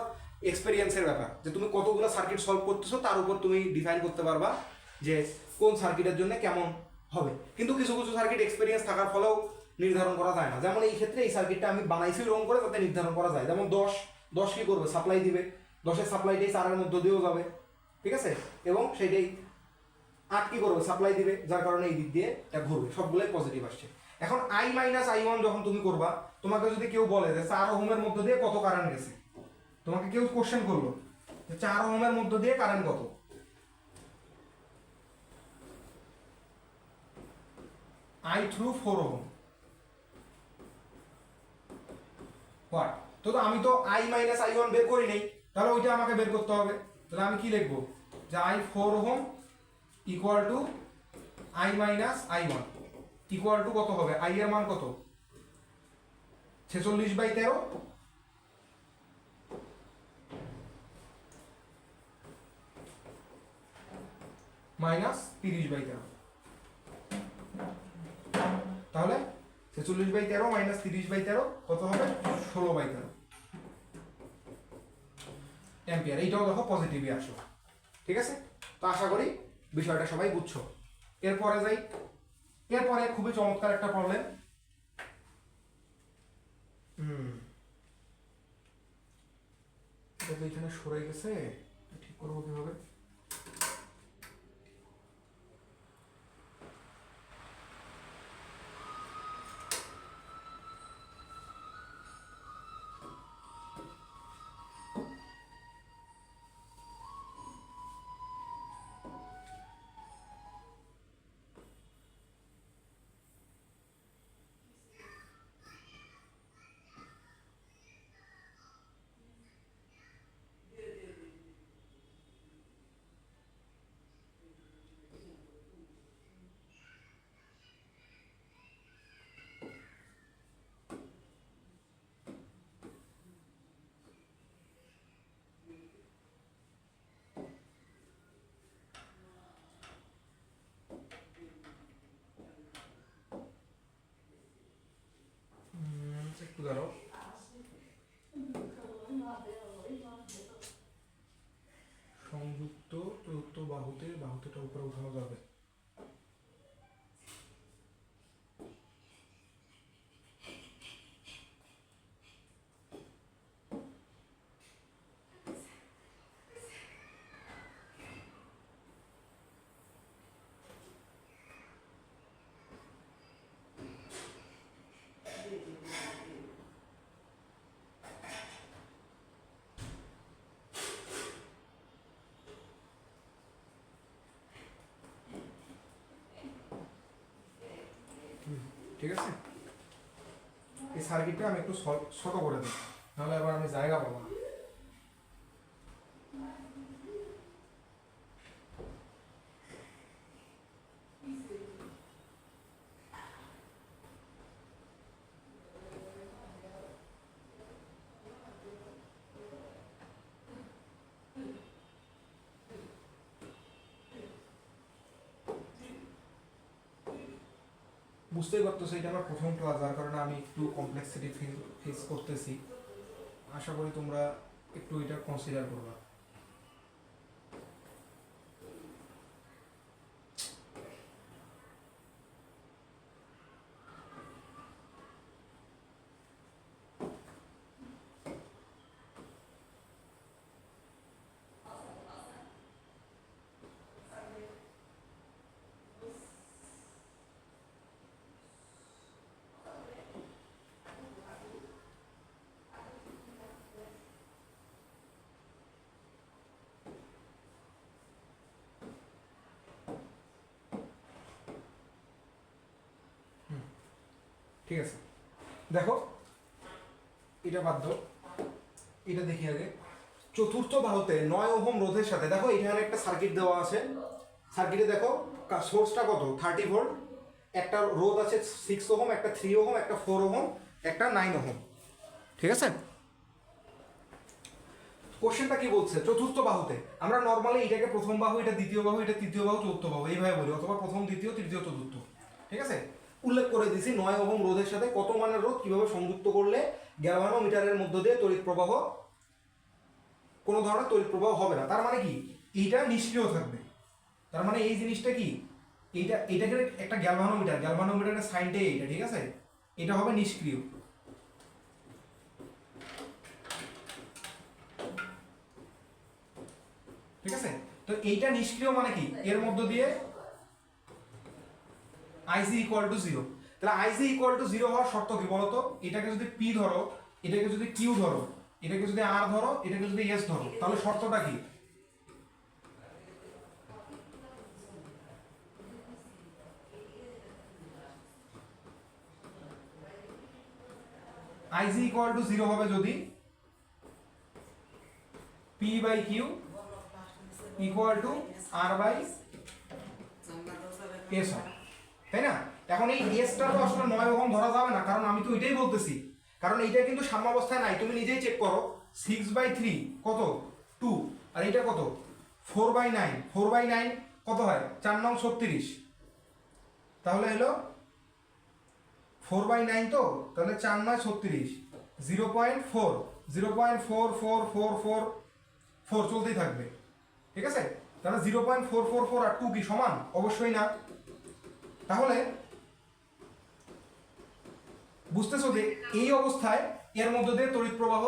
এক্সপেরিয়েন্সের ব্যাপার, যে তুমি কতগুলো সার্কিট সলভ করতেছো তার উপর তুমি ডিফাইন করতে পারবা যে কোন সার্কিটের জন্য কেমন হবে। কিন্তু কিছু কিছু সার্কিট এক্সপেরিয়েন্স থাকার ফলেও নির্ধারণ করা যায় না। যেমন এই ক্ষেত্রে এই সার্কিটটা আমি বানাইছি রং করে তাতে নির্ধারণ করা যায়। যেমন 10 কি করবে, সাপ্লাই দিবে, 10-এর সাপ্লাইটাই 4-এর মধ্য দিয়েও যাবে, ঠিক আছে, এবং সেইটাই 8 কি করবে, সাপ্লাই দিবে, যার কারণে এই দিক দিয়ে এটা ঘুরবে, সবগুলোই পজিটিভ আসছে। এখন I মাইনাস I1 যখন তুমি করবা, তোমাকে যদি কেউ বলে যে 4 ওহমের মধ্য দিয়ে কত কারেন্ট গেছে, তোমাকে কেউ কোশ্চেন করলো যে 4 ওহমের মধ্য দিয়ে কারেন্ট কত, I থ্রু 4 ওহম হোয়াট। তো আমি তো I মাইনাস I1 বের করি নেই, তাহলে ওইটা আমাকে বের করতে হবে। তাহলে আমি কি লিখবো, যে I 4 ohm equal to I minus I1 equal to কত হবে, I এর মান কত, 46/13 মাইনাস 30/13। তাহলে 46/13 মাইনাস 30/13 কত হবে, 16/13 অ্যাম্পিয়ার। এইটাও দেখো পজিটিভই আসলো, ঠিক আছে। তো আশা করি বিষয়টা সবাই বুঝছো। এরপরে যাই, এরপরে খুবই চমৎকার একটা প্রবলেম। এটা তো এখানে সরে গেছে, ঠিক করবো কিভাবে। একটু দাঁড়াও, সংযুক্ত চতুর্থ বাহুতেটা উপরে উঠানো যাবে। ঠিক আছে, এই সার্কিটটা আমি একটু ছোট করে দিই, নাহলে আবার আমি জায়গা পাবো না। বুঝতেই পারতেছো এটা আমার প্রথম ক্লাস, যার কারণে আমি একটু কমপ্লেক্সিটি ফেস করতেছি। আশা করি তোমরা একটু এটা কনসিডার করবা। ঠিক আছে, দেখো এটা বাদ দাও, এটা দেখি আগে। চতুর্থ বাহুতে 9 ওহম রোধের সাথে, দেখো এখানে একটা সার্কিট দেওয়া আছে। সার্কিটে দেখো সোর্সটা কত, 30 ভোল্ট, একটা রোধ আছে 6 ওহম, একটা 3 ওহম, একটা 4 ওহম, একটা 9 ওহম, ঠিক আছে। কোশ্চেনটা কি বলছে চতুর্থ বাহুতে, আমরা নর্মালি এটাকে প্রথম বাহু, এটা দ্বিতীয় বাহু, এটা তৃতীয় বাহু, চতুর্থ বাহু এইভাবে বলি, অথবা প্রথম দ্বিতীয় তৃতীয় চতুর্থ। ঠিক আছে, উল্লেখ করে দিছি 9 ওহম রোধের সাথে কত মানের রোধ কিভাবে সংযুক্ত করলে গ্যালভানোমিটারের মধ্য দিয়ে তড়িৎ প্রবাহ, কোনো ধরনের তড়িৎ প্রবাহ হবে না। তার মানে কি, এইটা নিষ্ক্রিয় থাকবে। তার মানে এই জিনিসটা কি, এটাকে একটা গ্যালভানোমিটার, গ্যালভানোমিটারের সাইনটাই এইটা, ঠিক আছে, এটা হবে নিষ্ক্রিয়। ঠিক আছে, তো এইটা নিষ্ক্রিয় মানে কি, এর মধ্য দিয়ে আইসি ইকুয়াল টু 0। তাহলে আইসি ইকুয়াল টু 0 হওয়ার শর্ত কি বলতো, এটাকে যদি পি ধরো, এটাকে যদি কিউ ধরো, এটাকে যদি আর ধরো, এটাকে যদি এস ধরো, তাহলে শর্তটা কি, আইসি ইকুয়াল টু 0 হবে যদি P by Q equal to R by S হয়, তাই না? এখন এই এসটা তো আসলে 9 ওহম ধরা যাবে না, কারণ আমি তো এটাই বলতেছি, কারণ এইটা কিন্তু সাম্যাবস্থায় নাই, তুমি নিজেই চেক করো। 6/3 কত 2, আর এটা কত 4/9, 4/9 কত হয় 4 নং 36, তাহলে হলো 4/9, তো তাহলে 4 9 36, 0.4, 0.444444 চলতেই থাকবে। ঠিক আছে, তাহলে 0.444 আর 2 কি সমান? অবশ্যই না। তাহলে বুঝতেছো যে এই অবস্থায় এর মধ্যে দিয়ে তড়িৎ প্রবাহ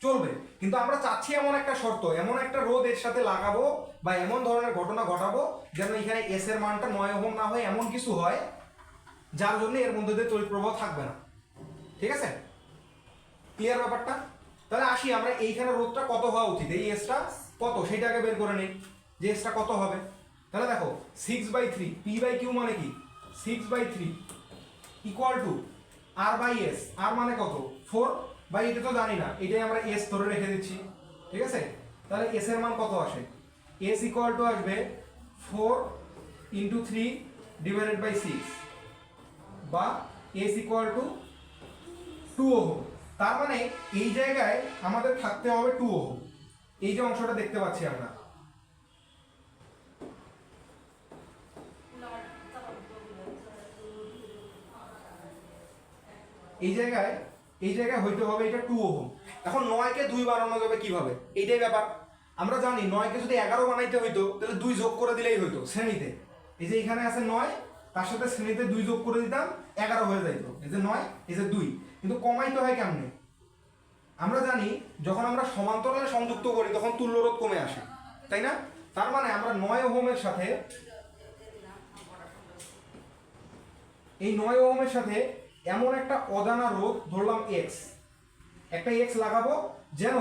চলবে, কিন্তু আমরা চাচ্ছি এমন একটা শর্ত, এমন একটা রোধ এর সাথে লাগাবো বা এমন ধরনের ঘটনা ঘটাবো যেন এখানে এস এর মানটা 9 ওহম না হয়, এমন কিছু হয় যার জন্য এর মধ্যে দিয়ে তড়িৎ প্রবাহ থাকবে না। ঠিক আছে, ক্লিয়ার ব্যাপারটা? তাহলে আসি আমরা, এইখানে রোধটা কত হওয়া উচিত, এই এসটা কত সেটাকে বের করে নিই, যে এসটা কত হবে। তাহলে দেখো 6/3, পি বাই কিউ মানে কি 6/3 equal to R by S, R মানে কত 4, বাই এটা তো জানি না, এটাই আমরা এস ধরে রেখে দিচ্ছি। ঠিক আছে, তাহলে এস এর মান কত আসে, এস ইকুয়াল টু আসবে 4 ইন্টু 3 ডিভাইডেড বাই 6, বা এস ইকুয়াল টু 2 ওহম। তার মানে এই জায়গায় আমাদের থাকতে হবে 2 ওহম, এই যে অংশটা দেখতে পাচ্ছি আমরা, এই জায়গায় হইতে হবে এটা 2 ওহম। এখন 9 কে 2 বানানো যাবে কিভাবে, এইটাই ব্যাপার। আমরা জানি 9 কে যদি 11 বানাইতে হইতো তাহলে 2 যোগ করে দিলেই হইতো শ্রেণীতে, এই যে এখানে আছে 9, তার সাথে শ্রেণীতে 2 যোগ করে দিতাম 11 হয়ে যাইতো, এই যে 9, এই যে 2, কিন্তু কমাইতে হয় কেমনে? আমরা জানি যখন আমরা সমান্তরালে সংযুক্ত করি তখন তুল্য রোধ কমে আসে, তাই না? তার মানে আমরা 9 ওহমের সাথে, এই 9 ওহমের সাথে এমন একটা অজানা রোধ ধরলাম এক্স, একটা এক্স লাগাবো যেন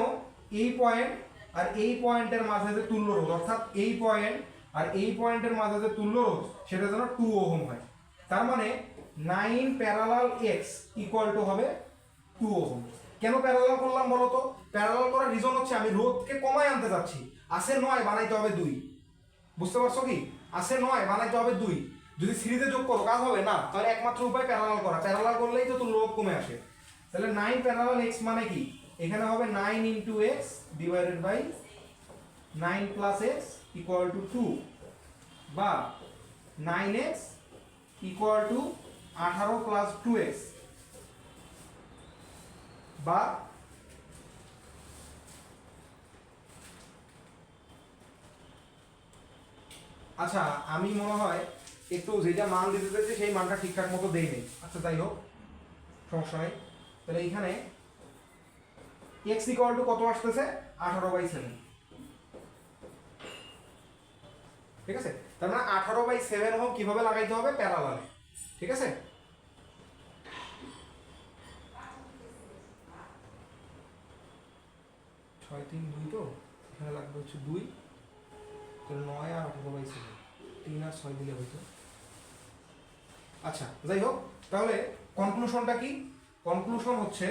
এই পয়েন্ট আর এই পয়েন্টের মাঝে যে তুল্য রোধ, অর্থাৎ এই পয়েন্ট আর এই পয়েন্টের মাঝে যে তুল্য রোধ সেটা যেন 2 ওহম হয়। তার মানে 9 প্যারালাল এক্স ইকুয়াল টু হবে 2 ওহম। কেন প্যারালাল করলাম বলো তো? প্যারালাল করার রিজন হচ্ছে আমি রোধকে কমায় আনতে যাচ্ছি, আছে 9 বানাইতে হবে 2, বুঝতে পারছো কি? আছে 9 বানাইতে হবে 2, যদি সিরিজে যোগ করো কাজ হবে না, তাহলে একমাত্র উপায় প্যারালাল করা, প্যারালাল করলেই তো তুল্য রোধ কমে আসে। তাহলে 9 প্যারালাল x মানে কি, এখানে হবে 9 into x divided by 9 plus x equal to 2, বা 9x equal to 18 plus 2x, বা আচ্ছা আমি মনে হয় একটু যেটা মান দিতে চাইছি সেই মানটা ঠিকঠাক মতো দেই নেই, আচ্ছা যাই হোক সমস্যা নেই। তাহলে এইখানে x ইকুয়াল টু কত আসতেছে 18/7, ঠিক আছে? তার মানে 18/7 ওহম কিভাবে লাগাইতে হবে, প্যারালালে। ঠিক আছে, ছয় 3 2, তো এখানে লাগবে হচ্ছে 2, তাহলে 9 আর 18/7, 3 আর 6 দিলে হইতো। আচ্ছা যাই হোক, তাহলে কনক্লুশনটা কি? কনক্লুশন হচ্ছে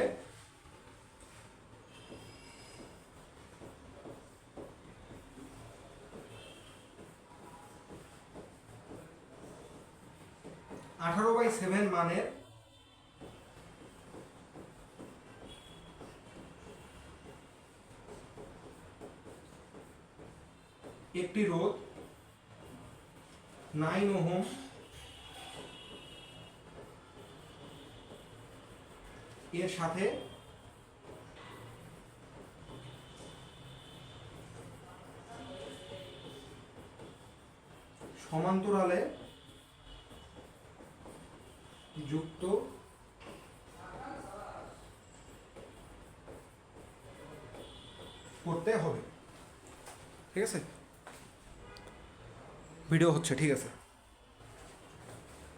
আঠারো বাই 7 মানের একটি রোধ 9 ওহম এর সাথে সমান্তরালে যুক্ত করতে হবে। ঠিক আছে, ভিডিও হচ্ছে, ঠিক আছে।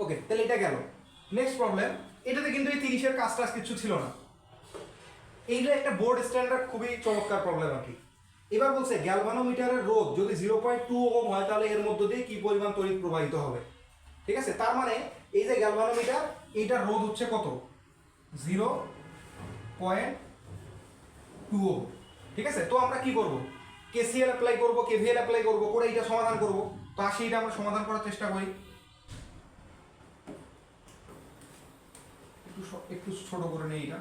ওকে, তাহলে এটা গেল। নেক্সট প্রবলেম, এটাতে কিন্তু এই 30-এর কাজ টাজ কিছু ছিল না। এইটা একটা বোর্ড স্ট্যান্ডার্ড খুবই চমৎকার প্রবলেম আর কি। এবার বলছে গ্যালভানোমিটারের রোধ যদি 0.2 ওহম হয় তাহলে এর মধ্য দিয়ে কি পরিমাণ তড়িৎ প্রবাহিত হবে। ঠিক আছে, তার মানে এই যে গ্যালভানোমিটার, এইটার রোধ হচ্ছে কত? 0.2 ওহম। ঠিক আছে, তো আমরা কি করব? কেসিএল অ্যাপ্লাই করব, কেভিএল অ্যাপ্লাই করব, করে এটা সমাধান করব। তো আসি এটা আমরা সমাধান করার চেষ্টা করি। একটু ছোট করে নেই, এটা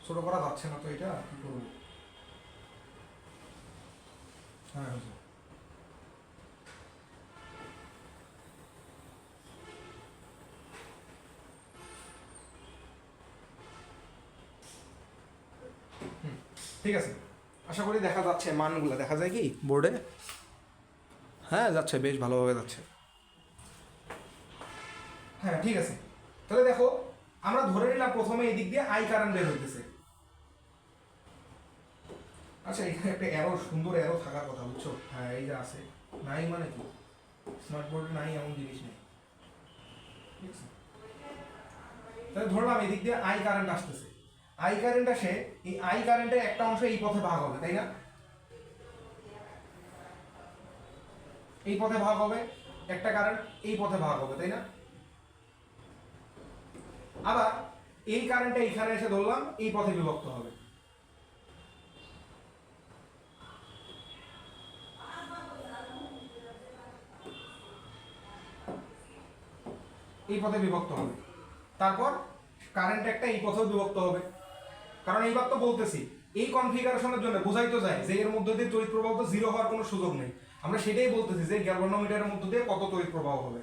ছোট করা যাচ্ছে না, তো এটা কি করব? হ্যাঁ, ঠিক আছে, আশা করি দেখা যাচ্ছে, মানগুলো দেখা যায় কি বোর্ডে? হ্যাঁ, যাচ্ছে, বেশ ভালোভাবে যাচ্ছে। হ্যাঁ, ঠিক আছে, তাহলে দেখো আমরা ধরে নিলাম প্রথমে এই দিক দিয়ে আই কারেন্ট বের হইতেছে। আচ্ছা, এখানে একটা অ্যারো, সুন্দর অ্যারো থাকার কথা, বুঝছো? হ্যাঁ, এই যে আছে। নাই মানে কি, স্মার্ট বোর্ডে নাই এমন জিনিস নেই। ঠিক আছে, তাহলে ধরলাম এই দিক দিয়ে আই কারেন্ট আসতেছে। আই কারেন্ট আসে, এই আই কারেন্টের একটা অংশ এই পথে ভাগ হবে, তাই না? এই পথে ভাগ হবে, একটা কারেন্ট এই পথে ভাগ হবে, তাই না? আবার এই কারেন্টটা এখানে এসে ধরলাম এই পথে বিভক্ত হবে। এই পথে বিভক্ত হবে, তারপর কারেন্ট একটা এই পথেও বিভক্ত হবে। কারণ এইবার তো বলতেছি এই কনফিগারেশনের জন্য বোঝাই তো যায় যে এর মধ্যে দিয়ে তড়িৎ প্রবাহ তো জিরো হওয়ার কোনো সুযোগ নেই। আমরা সেটাই বলতেছি যে গ্যালভানোমিটারের মধ্যে দিয়ে কত তড়িৎ প্রবাহ হবে,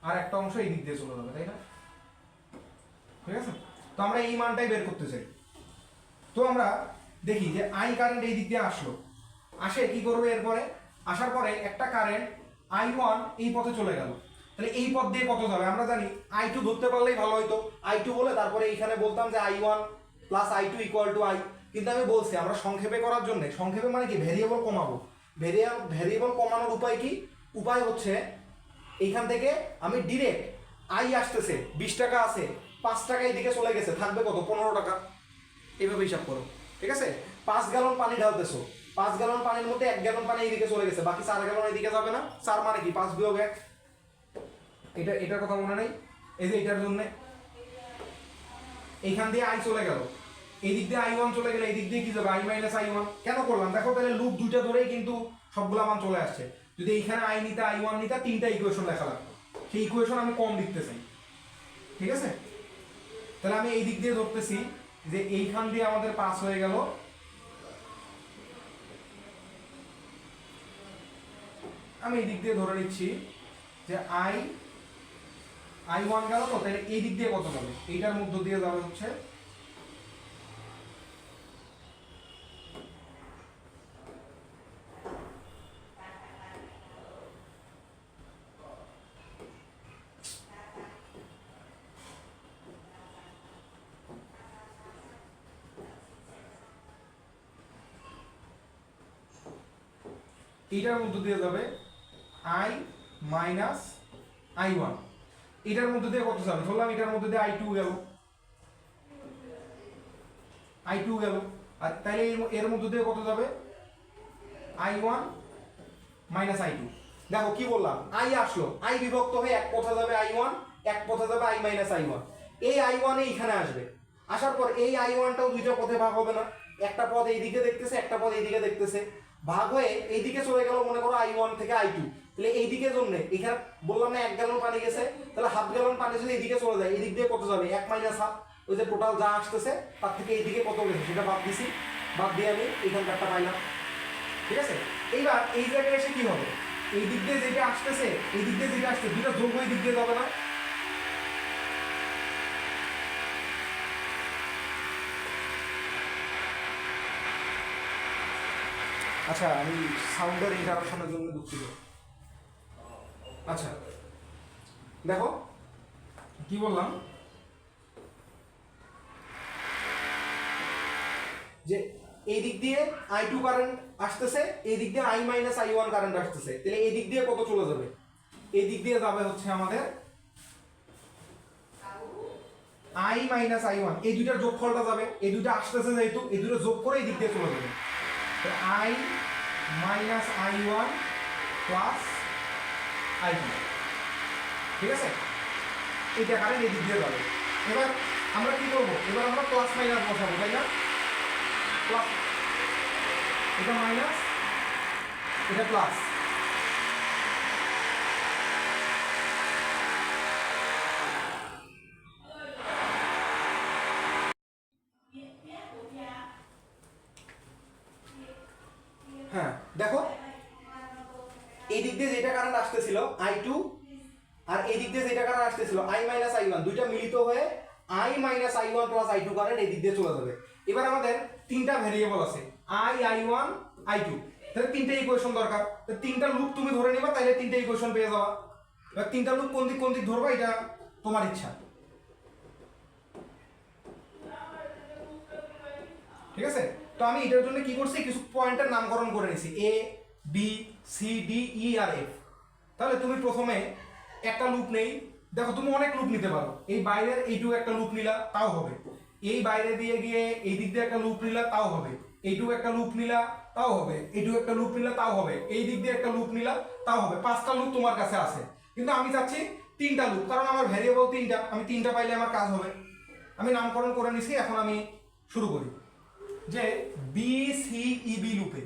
আর একটা অংশ এই দিক দিয়ে চলে যাবে, তাই না? ঠিক আছে, তো আমরা এই মানটাই বের করতে চাই। তো আমরা দেখি যে আই কারেন্ট এই দিক দিয়ে আসলো, আসে কি করবে এরপরে? আসার পরে একটা কারেন্ট I1 এই পথে চলে গেল, তাহলে এই পথ দিয়ে কত যাবে? আমরা জানি I2 ধরতে পারলেই ভালো হইতো, I2 বলে তারপরে এইখানে বলতাম যে I1 plus I2 equal to I। কিন্তু আমি বলছি আমরা সংক্ষেপে করার জন্য, সংক্ষেপে মানে কি, ভেরিয়েবল কমাবো। ভেরিয়েবল কমানোর উপায় কি? উপায় হচ্ছে এইখান থেকে আমি ডিরেক্ট আই আসতেছে 20 টাকা আছে, 5 টাকা এইদিকে চলে গেছে, থাকবে কত? 15 টাকা। এইভাবে হিসাব করো। ঠিক আছে, 5 গ্যালন পানি ঢালতেছো, 5 গ্যালন পানির মধ্যে 1 গ্যালন পানি এইদিকে চলে গেছে, বাকি 4 গ্যালন এইদিকে যাবে না? 4 মানে কি, 5 বিয়োগ 1। এটার কথা মনে নেই? এই যে এটার জন্য এইখান দিয়ে আই চলে গেল, এই দিক দিয়ে I1 চলে গেলে এই দিক দিয়ে কি যাবে? I minus I1। কেন করলাম দেখো, তাহলে লুপ দুইটা ধরেই কিন্তু সবগুলা মান চলে আসছে। যদি এইখানে I নিতে, I1 নিতে, 3টা ইকুয়েশন লেখা লাগতো, সেই ইকুয়েশন আমি কম লিখতে চাই। ঠিক আছে, তাহলে আমি এই দিক দিয়ে ধরতেছি যে এইখান দিয়ে আমাদের পাস হয়ে গেল আমি এই দিক দিয়ে ধরে নিচ্ছি যে I1 গেল, তো তাহলে এই দিক দিয়ে কত যাবে? এইটার মধ্য দিয়ে যাবে হচ্ছে এইটার মধ্য দিয়ে যাবে I মাইনাস I1। এটার মধ্যে দিয়ে কত যাবে? ধরলাম এটার মধ্যে দিয়ে I2 গেল, I2 গেল, আর তাহলে এর মধ্যে দিয়ে কত যাবে? I1 minus I2। দেখো কি বললাম, I আসলো, I বিভক্ত হয়ে এক পথে যাবে I1, এক পথে যাবে I মাইনাস I1। এই I1 এইখানে আসবে, আসার পর এই I1টাও দুইটা পথে ভাগ হবে না? একটা পথ এইদিকে দেখতেছে, একটা পথ এইদিকে দেখতেছে, ভাগ হয়ে এইদিকে চলে গেল, মনে করো I1 থেকে I2। তাহলে এইদিকে জন্য এখানে বললাম না 1 গ্যালন পানি গেছে, তাহলে হাফ গ্যালন পানি যদি এইদিকে চলে যায়, এদিক দিয়ে কত যাবে? 1 মাইনাস হাফ। ওই যে টোটাল যা আসতেছে তার থেকে এইদিকে কত গেছে সেটা বাদ দিছি, বাদ দিয়ে আমি এখানকারটা পাইলাম। ঠিক আছে, এইবার এই জায়গায় এসে কি হবে, এই দিক দিয়ে যেটা আসতেছে এই দিক দিয়ে যেটা আসছে দুটো যোগ হয়ে দিক দিয়ে যাবে না? আচ্ছা আমি সাউন্ডের ইন্টারাপশনের জন্য দুঃখিত। আচ্ছা দেখো কি বললাম, যে এই দিক দিয়ে I2 কারেন্ট আসতেছে, এই দিক দিয়ে I মাইনাস I1 কারেন্ট আসতেছে, তাহলে এই দিক দিয়ে কত চলে যাবে? এই দিক দিয়ে যাবে হচ্ছে আমাদের I মাইনাস I1, এই দুইটার যোগফলটা যাবে, এই দুইটা আসতেছে যেহেতু এই দুটো যোগ করে এই দিক দিয়ে চলে যাবে, তো I minus I1 plus I2, ঠিক আছে? এইটা কারেন্ট এই দিক দিয়ে যাবে। এবার আমরা কি করবো, এবার আমরা প্লাস মাইনাস বসাবো, তাই না? প্লাস, এটা মাইনাস, এটা প্লাস। হ্যাঁ দেখো এই দিক দিয়ে যেটা কারেন্ট আসতেছিল I2, আর এই দিক দিয়ে যেটা কারেন্ট আসতেছিল I মাইনাস I1, দুইটা মিলিত হয়ে I minus I1 plus I2 current এই দিক দিয়ে চলে যাবে। এবার আমাদের তিনটা ভেরিয়েবল আছে I1 I2, তাহলে তিনটা ইকুয়েশন দরকার, তো তিনটা লুপ তুমি ধরে নিবা, তাহলে তিনটা ইকুয়েশন পেয়ে যাবা। এবার তিনটা লুপ কোন দিক ধরবা এটা তোমার ইচ্ছা, ঠিক আছে? তো আমি এটার জন্য কি করছি, কিছু পয়েন্টের নামকরণ করে নিছি A B C D E R F। তাহলে তুমি প্রথমে একটা লুপ নেই, দেখো তুমি অনেক লুপ নিতে পারো, এই বাইরের এইটুকু একটা লুপ নিলা তাও হবে, এই বাইরে দিয়ে গিয়ে এই দিক দিয়ে একটা লুপ নিলা তাও হবে, এইটুকু একটা লুপ নিলা তাও হবে, এইটুকু একটা লুপ নিলা তাও হবে, এই দিক দিয়ে একটা লুপ নিলা তাও হবে। পাঁচটা লুপ তোমার কাছে আছে, কিন্তু আমি চাচ্ছি তিনটা লুপ, কারণ আমার ভ্যারিয়েবল তিনটা, আমি তিনটা পাইলে আমার কাজ হবে। আমি নামকরণ করে নিছি, এখন আমি শুরু করি যে বি সি ই বি লুপে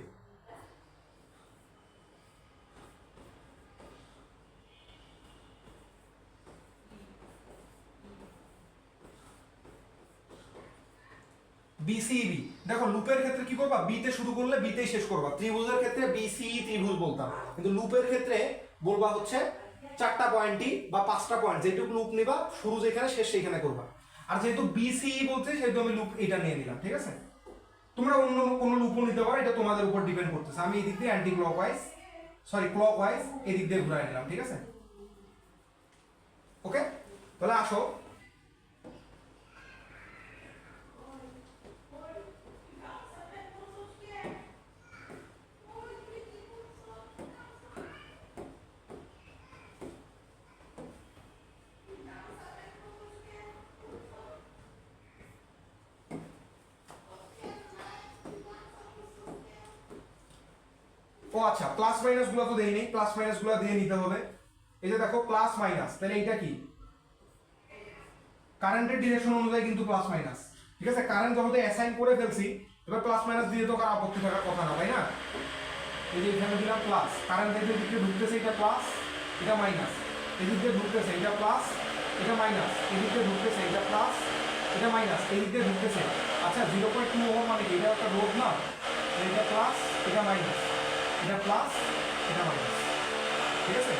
বিসিবি। দেখো লুপের ক্ষেত্রে কি করবা, বি তে শুরু করলে বি তেই শেষ করবা, ত্রিভুজের ক্ষেত্রে বিসি ত্রিভুজ বলতাম, কিন্তু লুপের ক্ষেত্রে বলবা হচ্ছে চারটা পয়েন্টই বা পাঁচটা পয়েন্ট, যেটুকু লুপ নিবা শুরু যেখানে শেষ সেইখানে করবা। আর যেহেতু বিসি বলছে সেহেতু আমি লুপ এটা নিয়ে নিলাম, ঠিক আছে? তোমরা অন্য কোনো লুপও নিতে পারো, এটা তোমাদের উপর ডিপেন্ড করতেছে। আমি এই দিক দিয়ে অ্যান্টি ক্লকওয়াইজ ক্লকওয়াইজ এই দিক দিয়ে ঘুরাই নিলাম, ঠিক আছে? ওকে, তাহলে আসো ও আচ্ছা, প্লাস মাইনাস গুলো তো দেই নেই, প্লাস মাইনাস গুলো দিয়ে নিতে হবে। এই যে দেখো প্লাস মাইনাস, তাহলে এটা কি কারেন্টের ডিরেকশন অনুযায়ী কিন্তু প্লাস মাইনাস, ঠিক আছে? কারেন্ট যখন অ্যাসাইন করে ফেলছি, এবার প্লাস মাইনাস দিয়ে তো কার আপত্তি থাকার কথা না, তাই না? এই যে এখানে দিলাম প্লাস, কারেন্ট এই দিক দিয়ে ঢুকতেছে এটা প্লাস, এটা মাইনাস, এই দিক দিয়ে ঢুকতেছে এটা প্লাস, এটা মাইনাস, এই দিক দিয়ে ঢুকতেছে এটা প্লাস, এটা মাইনাস, এই দিক দিয়ে ঢুকতেছে। আচ্ছা 0.2 ওহম মানে কি, এটা একটা রোধ না? এটা প্লাস, এটা মাইনাস, এটা প্লাস, এটা মাইনাস, ঠিক আছে?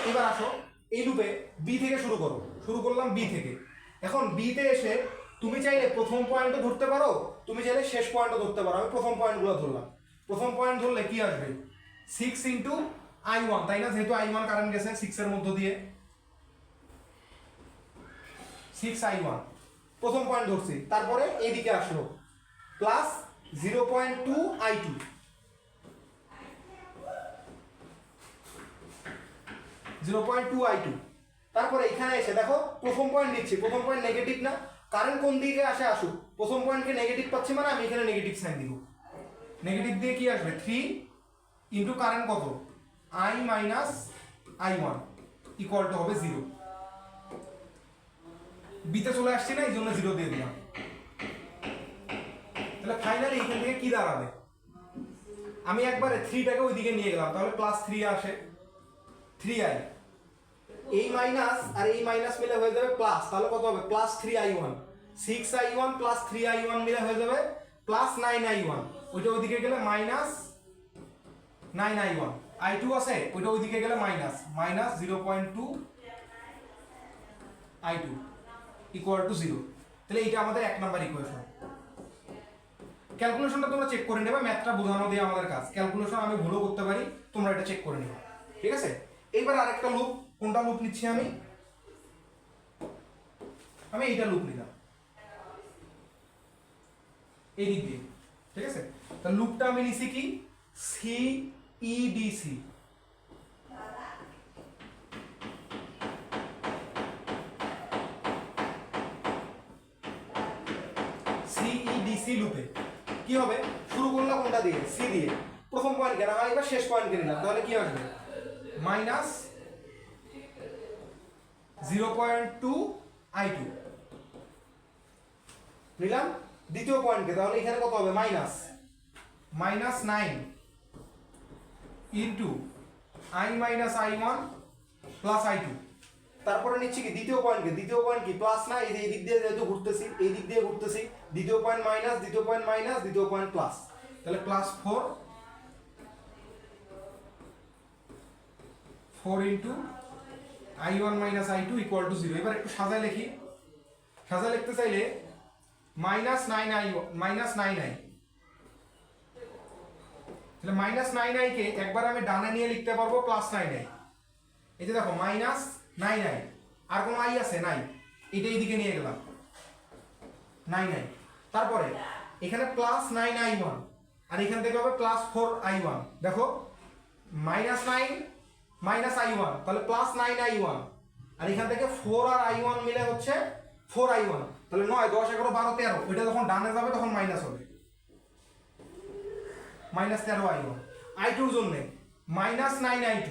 এবার আসো এই লুপে বি থেকে শুরু করলাম বি থেকে। এখন বি তে এসে তুমি চাইলে প্রথম পয়েন্টও ধরতে পারো, তুমি চাইলে শেষ পয়েন্টও ধরতে পারো। আমি প্রথম পয়েন্টগুলো ধরলাম। প্রথম পয়েন্ট ধরলে কি আসবে, 6 ইন্টু I1, তাই না? যেহেতু I1 কারেন্ট গেছে 6 এর মধ্য দিয়ে, 6I1 প্রথম পয়েন্ট ধরছি। তারপরে এইদিকে আসলো প্লাস 0.2 I2, 0.2 I2। তারপরে এখানে এসে দেখো প্রথম পয়েন্ট নিচ্ছি, প্রথম পয়েন্ট নেগেটিভ না, কারেন্ট কোন দিকে আসে আসুক, প্রথম পয়েন্টকে নেগেটিভ পাচ্ছি মানে আমি এখানে নেগেটিভ সাইন দিব। নেগেটিভ দিয়ে কি আসবে, 3 ইন্টু কারেন্ট কত, I minus I1 equal to হবে 0। বিতে চলে আসছি না, এই জন্য 0 দিয়ে দিলাম। তাহলে ফাইনালি এখান থেকে কি দাঁড়াবে, আমি একবারে 3টাকে ওইদিকে নিয়ে গেলাম, তাহলে প্লাস 3 আসে, 3i, এই মাইনাস আর এই মাইনাস মিলে হয়ে যাবে প্লাস, তাহলে কত হবে, plus 3i1, 6i1 plus 3i1 মিলে হয়ে যাবে প্লাস 9i1, ওইটা ওইদিকে গেলে মাইনাস 9i1, i2 আছে ওইটা ওইদিকে গেলে minus, minus 0.2 i2 equal to 0। তাহলে এইটা আমাদের 1 নাম্বার ইকুয়েশন। ক্যালকুলেশনটা তোমরা চেক করে নেবে, ম্যাথটা বোঝানো দিয়ে আমাদের কাজ। ক্যালকুলেশন আমি ভুলও করতে পারি, তোমরা এটা চেক করে নেবে, ঠিক আছে? এইবার আরেকটা লুপ, কোনটা লুপ নিচ্ছি আমি এইটা লুপ নিলাম এই দিক দিয়ে, ঠিক আছে? তাহলে লুপটা আমি নিছি কি সিইডিসি, সিইডিসি লুপে কি হবে, শুরু করলাম কোনটা দিয়ে, সি দিয়ে, প্রথম পয়েন্ট কেন হয়, এবার শেষ পয়েন্টকে নিলাম, তাহলে কি আসবে মাইনাস 0.2 i2 নিলাম। দ্বিতীয় পয়েন্টকে, তাহলে এখানে কত হবে minus 9 into i minus i1 plus i2। তারপরে নিচ্ছি কি দ্বিতীয় পয়েন্টকে, দ্বিতীয় পয়েন্ট কি প্লাস না, এই যে এই দিক দিয়ে যেহেতু ঘুরতেছি, এই দিক দিয়ে ঘুরতেছি, দ্বিতীয় পয়েন্ট মাইনাস, দ্বিতীয় পয়েন্ট মাইনাস, দ্বিতীয় পয়েন্ট প্লাস, তাহলে plus 4 into i1 minus i2 equal to 0। এবার একটু সাজায় লিখি, সাজায় লিখতে চাইলে মাইনাস 9i, মাইনাস 9i, তাহলে মাইনাস 9i কে একবার আমি ডানে নিয়ে লিখতে পারবো প্লাস 9i। এই যে দেখো মাইনাস 9i, আর কোনো i আছে নাই, এটা এইদিকে নিয়ে গেলাম 9i। তারপরে এখানে প্লাস 9i1, আর এখান থেকে হবে প্লাস 4i1। দেখো মাইনাস 9 মাইনাস i1, তাহলে প্লাস 9i1, আর এখান থেকে 4 আর i1 মিলে হচ্ছে 4i1, তাহলে 9 10 11 12 13, ওইটা যখন ডানে যাবে তখন মাইনাস হবে, মাইনাস 13i1। i2 এর জন্য minus 9i2,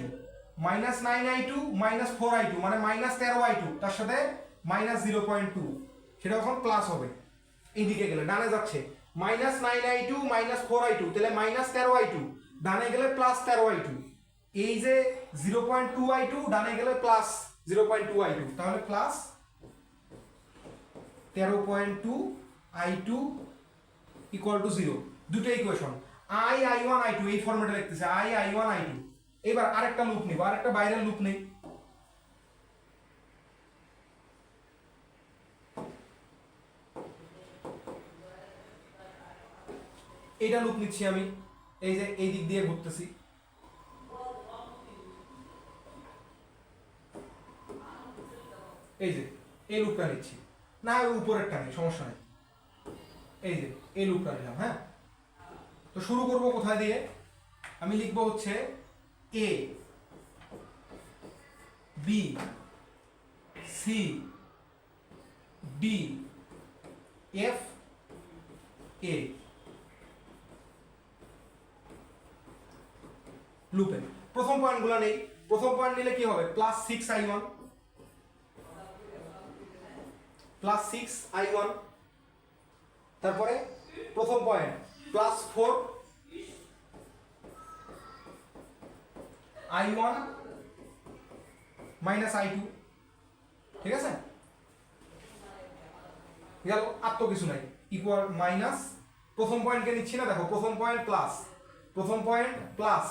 minus 9i2 minus 4i2 মানে মাইনাস 13i2, তার সাথে মাইনাস 0.2, সেটা যখন প্লাস হবে এইদিকে গেলে ডানে যাচ্ছে মাইনাস 9i2 মাইনাস 4i2, তাহলে মাইনাস 13i2, ডানে গেলে প্লাস 13i2, এই যে 0.2i2 ডানে গেলে প্লাস 0.2i2, তাহলে প্লাস 13.2i2 ইকুয়াল টু 0। দুটো ইকুয়েশন, i1 i2 এই ফরম্যাটে লিখতেছে, i1 i2। এবার আরেকটা লুপ নিব, আরেকটা বাইরের লুপ নেই, এইটা লুপ নিচ্ছি আমি, এই যে এই দিক দিয়ে ঘুরতেছি, এই যে এই লুপটা নিচ্ছি, না ওই উপরেরটা নেই, সমস্যা নেই, এই যে এই লুপটা নিলাম। হ্যাঁ, তো শুরু করব কোথায় দিয়ে, আমি লিখবো হচ্ছে A B C D F A লুপে। প্রথম পয়েন্টগুলো নেই, প্রথম পয়েন্ট নিলে কি হবে প্লাস 6i1, প্লাস 6i1, তারপরে প্রথম point plus 4i1 minus i2, ঠিক আছে? গেল, আর তো কিছু নাই, ইকুয়াল মাইনাস, প্রথম পয়েন্টকে নিচ্ছি না, দেখো প্রথম পয়েন্ট প্লাস, প্রথম পয়েন্ট প্লাস,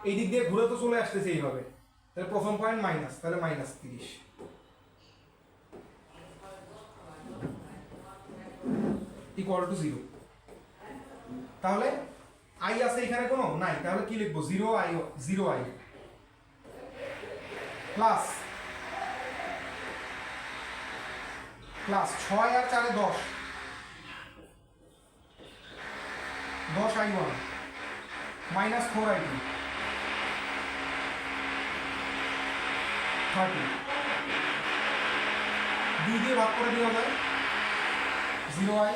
এই দিক দিয়ে ঘুরে তো চলে আসতেছে এইভাবে, তাহলে প্রথম পয়েন্ট মাইনাস, তাহলে মাইনাস 30 ইকুয়াল টু 0। তাহলে i আছে এখানে কোনো নাই, তাহলে কি লিখবো 0i প্লাস প্লাস 6 আর 4 10, 10i1 মাইনাস 4i2 30, 2 দিয়ে ভাগ করে দেওয়া যায় 0i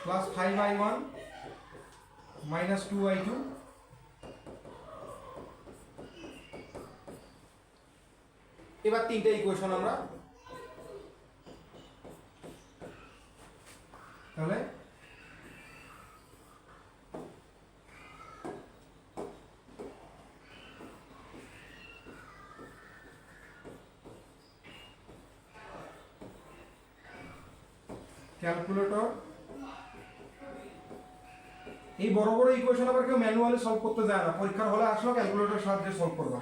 plus 5i1 minus 2i2, এবার তিনটে ইকুয়েশন আমরা, তাহলে ক্যালকুলেটর, এই বড় বড় ইকুয়েশন আবার কেউ ম্যানুয়ালি সলভ করতে যায় না, পরীক্ষার হলে আসলো ক্যালকুলেটর সাহায্যে সলভ করবা।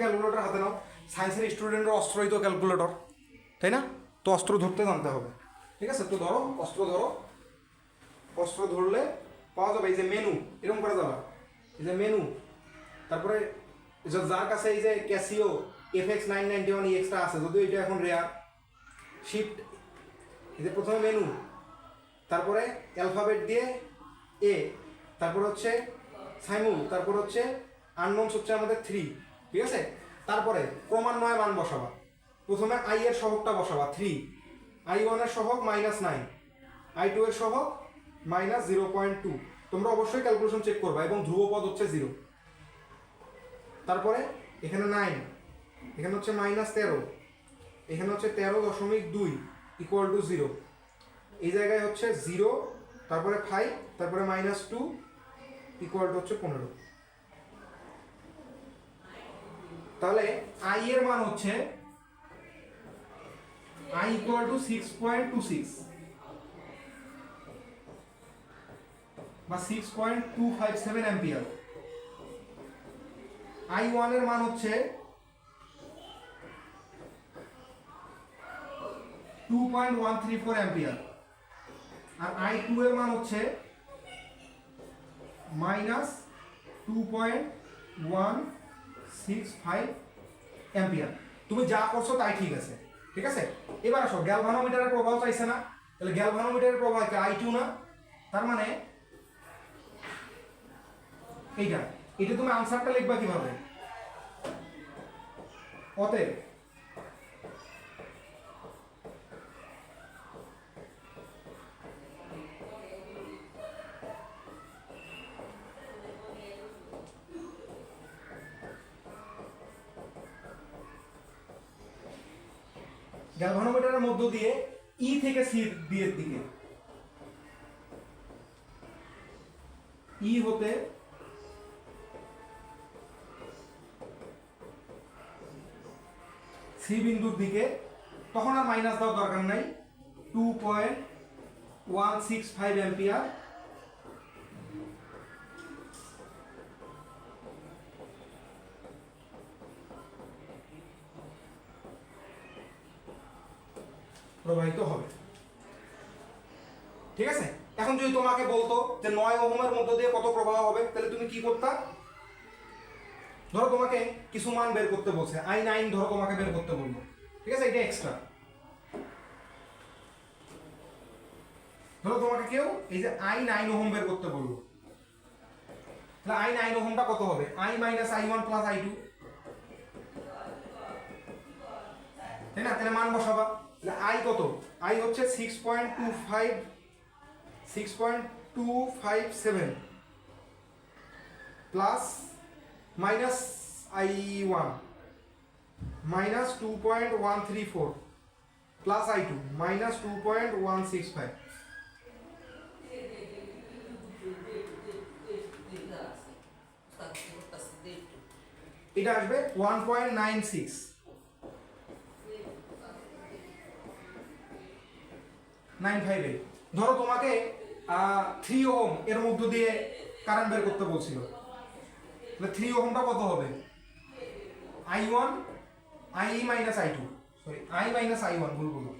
ক্যালকুলেটর হাতে নাও, সায়েন্সের স্টুডেন্টের অস্ত্রই তো ক্যালকুলেটর, তাই না? তো অস্ত্র ধরতে জানতে হবে, ঠিক আছে? তো ধরো অস্ত্র ধরো, অস্ত্র ধরলে পাওয়া যাবে এই যে মেনু, এরকম করে যাবা, এই যে মেনু, তারপরে যার কাছে এই যে ক্যাসিও FX991EX আছে, যদিও এটা এখন রেয়ার, শিফট, এই যে প্রথমে মেনু, তারপরে অ্যালফাবেট দিয়ে এ, তারপরে হচ্ছে সাইমুল, তারপর হচ্ছে আননোনস হচ্ছে আমাদের 3, ঠিক আছে? তারপরে ক্রমান্বয়ে মান বসাবা, প্রথমে আই এর সহগটা বসাবা 3, I1 এর সহগ -9, I2 এর সহগ -0.2, তোমরা অবশ্যই ক্যালকুলেশন চেক করবা, এবং ধ্রুবপদ হচ্ছে 0। তারপরে এখানে 9, এখানে হচ্ছে -13, এখানে হচ্ছে 13.2 ইকুয়াল টু 0, এই জায়গায় হচ্ছে 0, তারপরে 5, তারপরে -2 ইকুয়াল টু হচ্ছে 15। তাহলে আই এর মান হচ্ছে I ইকুয়াল টু 6.26 বা 6.257 অ্যাম্পিয়ার। I1 এর মান হচ্ছে 2.134 অ্যাম্পিয়ার, আর I2 এর মান হচ্ছে -2.165 অ্যাম্পিয়ার। তুমি যা করছো তাই ঠিক আছে, ঠিক আছে? এবার আসো, গ্যালভানোমিটারের প্রবাহ চাইছে না, তাহলে গ্যালভানোমিটারের প্রবাহ কি I2 না? তার মানে এইটা, এটা তুমি আনসারটা লিখবা কিভাবে? অতএব গ্যালভানোমিটারের মধ্য দিয়ে ই থেকে সি এর দিকে, ই হতে সি বিন্দুর দিকে, তখন আর মাইনাস দেওয়ার দরকার নাই, 2.165 অ্যাম্পিয়ার, প্রবাহিত হবে, ঠিক আছে? এখন যদি তোমাকে বলতো যে 9 ওহমের মধ্য দিয়ে কত প্রবাহ হবে, তাহলে তুমি কি করতা? ধরো তোমাকে কিছু মান বের করতে বলছে, I9 ধরো তোমাকে বের করতে বললো, ঠিক আছে? এটা এক্সট্রা। ধরো তোমাকে কেউ এই যে I9 ওহম বের করতে বললো, তাহলে I9 ওহমটা কত হবে? I minus I1 plus I2, তাই না? তাহলে মান বসাবা, তাহলে I কত? I হচ্ছে 6.257 plus minus I1 minus 2.134 plus I2 minus 2.165, এটা আসবে 1.96 958। ধরো তোমাকে 3 ওহম এর মধ্য দিয়ে কারেন্ট বের করতে বলছিল, তাহলে 3 ওহমটা কত হবে? I1 I minus I2, sorry I minus I1, ভুল বলবো,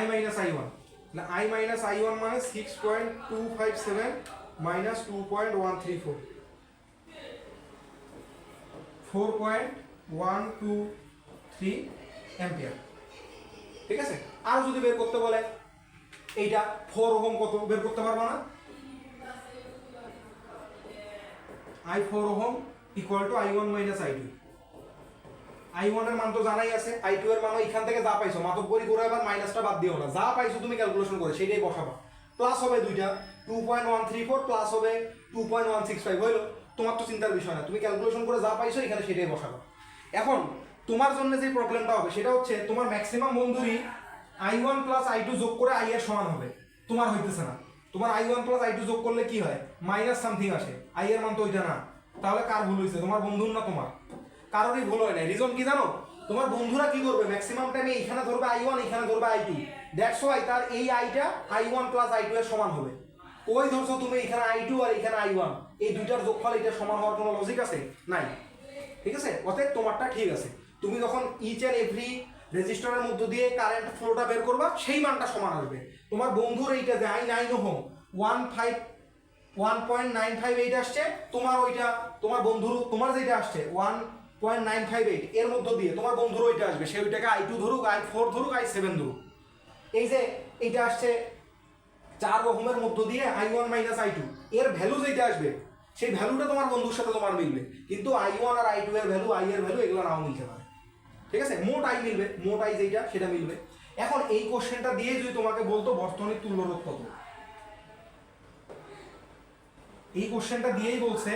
I মাইনাস I1, তাহলে I মাইনাস I1 মানে 6.257 মাইনাস 2.134, 4.123 অ্যাম্পিয়ার, ঠিক আছে? আর যদি বের করতে বলে এইটা 4 ওহম, কত বের করতে পারবো না? I4 ohm equal to I1 minus I2, I1 এর মান তো জানাই আছে, I2 এর মানও এখান থেকে যা পাইছো মাতব্বরি করে আবার মাইনাসটা বাদ দিও না, যা পাইছো তুমি ক্যালকুলেশন করে সেটাই বসাবা। প্লাস হবে দুইটা 2.134 প্লাস হবে 2.165 হইলো, তোমার তো চিন্তার বিষয় না, তুমি ক্যালকুলেশন করে যা পাইছো এখানে সেটাই বসাবা। এখন তোমার জন্য যে প্রবলেমটা হবে সেটা হচ্ছে তোমার ম্যাক্সিমাম বন্ধুরই I1 প্লাস I2 যোগ করে I এর সমান হবে, তোমার হইতেছে না। তোমার I1 প্লাস I2 যোগ করলে কি হয়, মাইনাস সামথিং আসে, I এর মান তো ওইটা না। তাহলে কার ভুল হয়েছে, তোমার বন্ধুর না তোমার? কারোরই ভুল হয় না। রিজন কি জানো, তোমার বন্ধুরা কি করবে ম্যাক্সিমাম টাইমে এখানে ধরবে I1 এখানে ধরবে I2, দ্যাটস ওয়াই তার এই আইটা I1 প্লাস I2 এর সমান হবে। ওই ধরছো তুমি এখানে I2 আর এখানে I1, এই দুইটার যোগফল এটা সমান হওয়ার কোনো লজিক আছে? নাই। ঠিক আছে, অতএব তোমারটা ঠিক আছে। তুমি যখন ইচ অ্যান্ড এভরি রেজিস্টারের মধ্য দিয়ে কারেন্ট ফ্লোটা বের করবা সেই মানটা সমান আসবে। তোমার বন্ধুর এইটা যে I9 ওহম 1.958 আসছে, তোমার ওইটা তোমার বন্ধুর তোমার যেটা আসছে 1.958 এর মধ্য দিয়ে তোমার বন্ধুর ওইটা আসবে, সে ওইটাকে I2 ধরুক, I4 ধরুক, I7 ধরুক। এই যে এইটা আসছে 4 ওহমের মধ্য দিয়ে I1 মাইনাস I2, এর ভ্যালু যেটা আসবে সেই ভ্যালুটা তোমার বন্ধুর সাথে তোমার মিলবে, কিন্তু I1 আর I2 এর ভ্যালু, I এর ভ্যালু এগুলো নাও মিলতে পারে। ঠিক আছে, মোট I মিলবে, মোট I যেটা সেটা মিলবে। এখন এই কোশ্চেনটা দিয়ে যদি তোমাকে বলতো বর্তনীর তুল্যরোধ কত, এই কোশ্চেনটা দিয়েই বলছে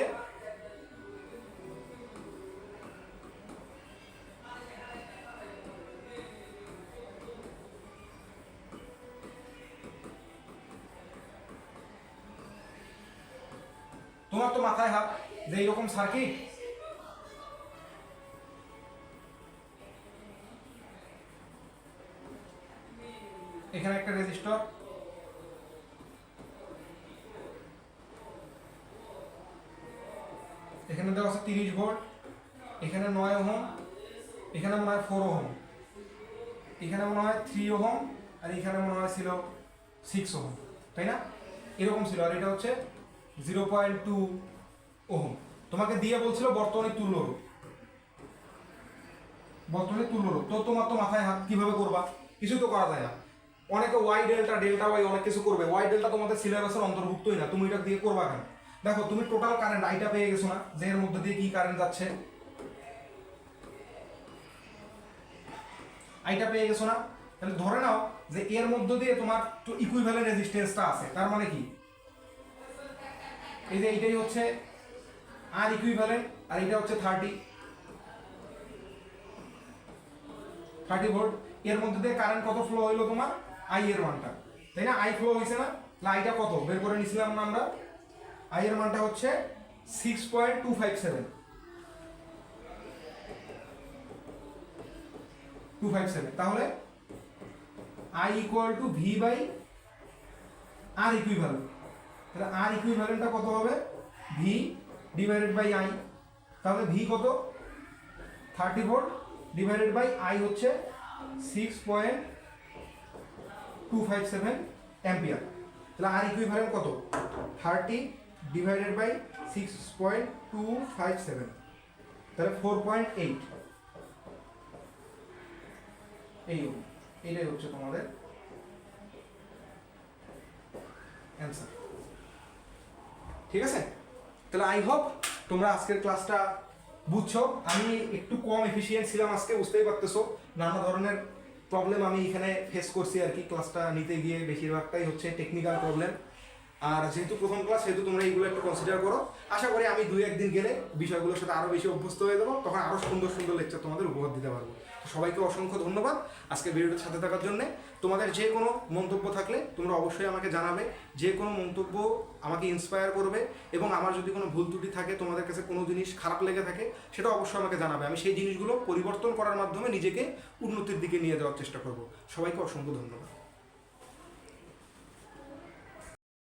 তোমার তো মাথায় হাত যে এইরকম সার্কিট, এখানে একটা রেজিস্টর, এখানে দেওয়া আছে 30 ভোল্ট, এখানে 9 ওহম, এখানে মনে হয় 4 ওহম, এখানে মনে হয় 3 ওহম, আর এখানে মনে হয় ছিল 6 ওহম, তাই না? এরকম ছিল। আর এটা হচ্ছে 0.2 ওহম। তোমাকে দিয়ে বলছিল বর্তনীর তুল্যরোধ, বর্তনীর তুল্যরোধ। তো তোমার তো মাথায় হাত, কিভাবে করবা? কিছু তো করা যায় না। অনেকে ওয়াই ডেল্টা, ডেল্টা ওয়াই অনেক কিছু করবে, ওয়াই ডেল্টা তোমাদের সিলেবাসের অন্তর্ভুক্তই না, তুমি এটা দিয়ে করবা কেন? দেখো তুমি টোটাল কারেন্ট আইটা পেয়ে গেছো না, যে এর মধ্যে দিয়ে কি কারেন্ট যাচ্ছে, আইটা পেয়ে গেছো না? তাহলে ধরে নাও যে এর মধ্যে দিয়ে তোমার তো ইকুইভ্যালেন্ট রেজিস্ট্যান্সটা আছে, তার মানে কি, এই যে এইটাই হচ্ছে আর ইকুইভ্যালেন্ট, আর এটা হচ্ছে 30 ভোল্ট। এর মধ্যে দিয়ে কারেন্ট কত ফ্লো হইলো তোমার, আই এর মানটা, তাই না? আই ফ্লো হয়েছে না, তাহলে আইটা কত বের করে নিছিলাম না আমরা, আই এর মানটা হচ্ছে 6.257। তাহলে I equal to V by R equivalent. তাহলে আর ইকুইভ্যালেন্টটা কত হবে, ভি ডিভাইডেড বাই আই। তাহলে ভি কত, 30 ভোল্ট ডিভাইডেড বাই আই হচ্ছে 6.257 অ্যাম্পিয়ার। তাহলে আর ইকুইভ্যালেন্ট কত, 30 ডিভাইডেড বাই 6.257, তাহলে 4.8। এইটাই হচ্ছে তোমাদের অ্যান্সার। ঠিক আছে, তাহলে আই হোপ তোমরা আজকের ক্লাসটা বুঝছো। আমি একটু কম এফিসিয়েন্ট ছিলাম আজকে, বুঝতেই পারতেছো, নানা ধরনের প্রবলেম আমি এখানে ফেস করছি আর কি। ক্লাসটা নিতে গিয়ে বেশিরভাগটাই হচ্ছে টেকনিক্যাল প্রবলেম, আর যেহেতু প্রথম ক্লাস সেহেতু তোমরা এইগুলো একটু কনসিডার করো। আশা করি আমি 2-1 দিন গেলে বিষয়গুলোর সাথে আরও বেশি অভ্যস্ত হয়ে যাবো, তখন আরও সুন্দর সুন্দর লেকচার তোমাদের উপহার দিতে পারবো। সবাইকে অসংখ্য ধন্যবাদ আজকে ভিডিওটার সাথে থাকার জন্য। তোমাদের যে কোনো মন্তব্য থাকলে তোমরা অবশ্যই আমাকে জানাবে, যে কোনো মন্তব্য আমাকে ইন্সপায়ার করবে, এবং আমার যদি কোনো ভুল ত্রুটি থাকে, তোমাদের কাছে কোনো জিনিস খারাপ লেগে থাকে, সেটা অবশ্যই আমাকে জানাবে। আমি সেই জিনিসগুলো পরিবর্তন করার মাধ্যমে নিজেকে উন্নতির দিকে নিয়ে যাওয়ার চেষ্টা করব। সবাইকে অসংখ্য ধন্যবাদ।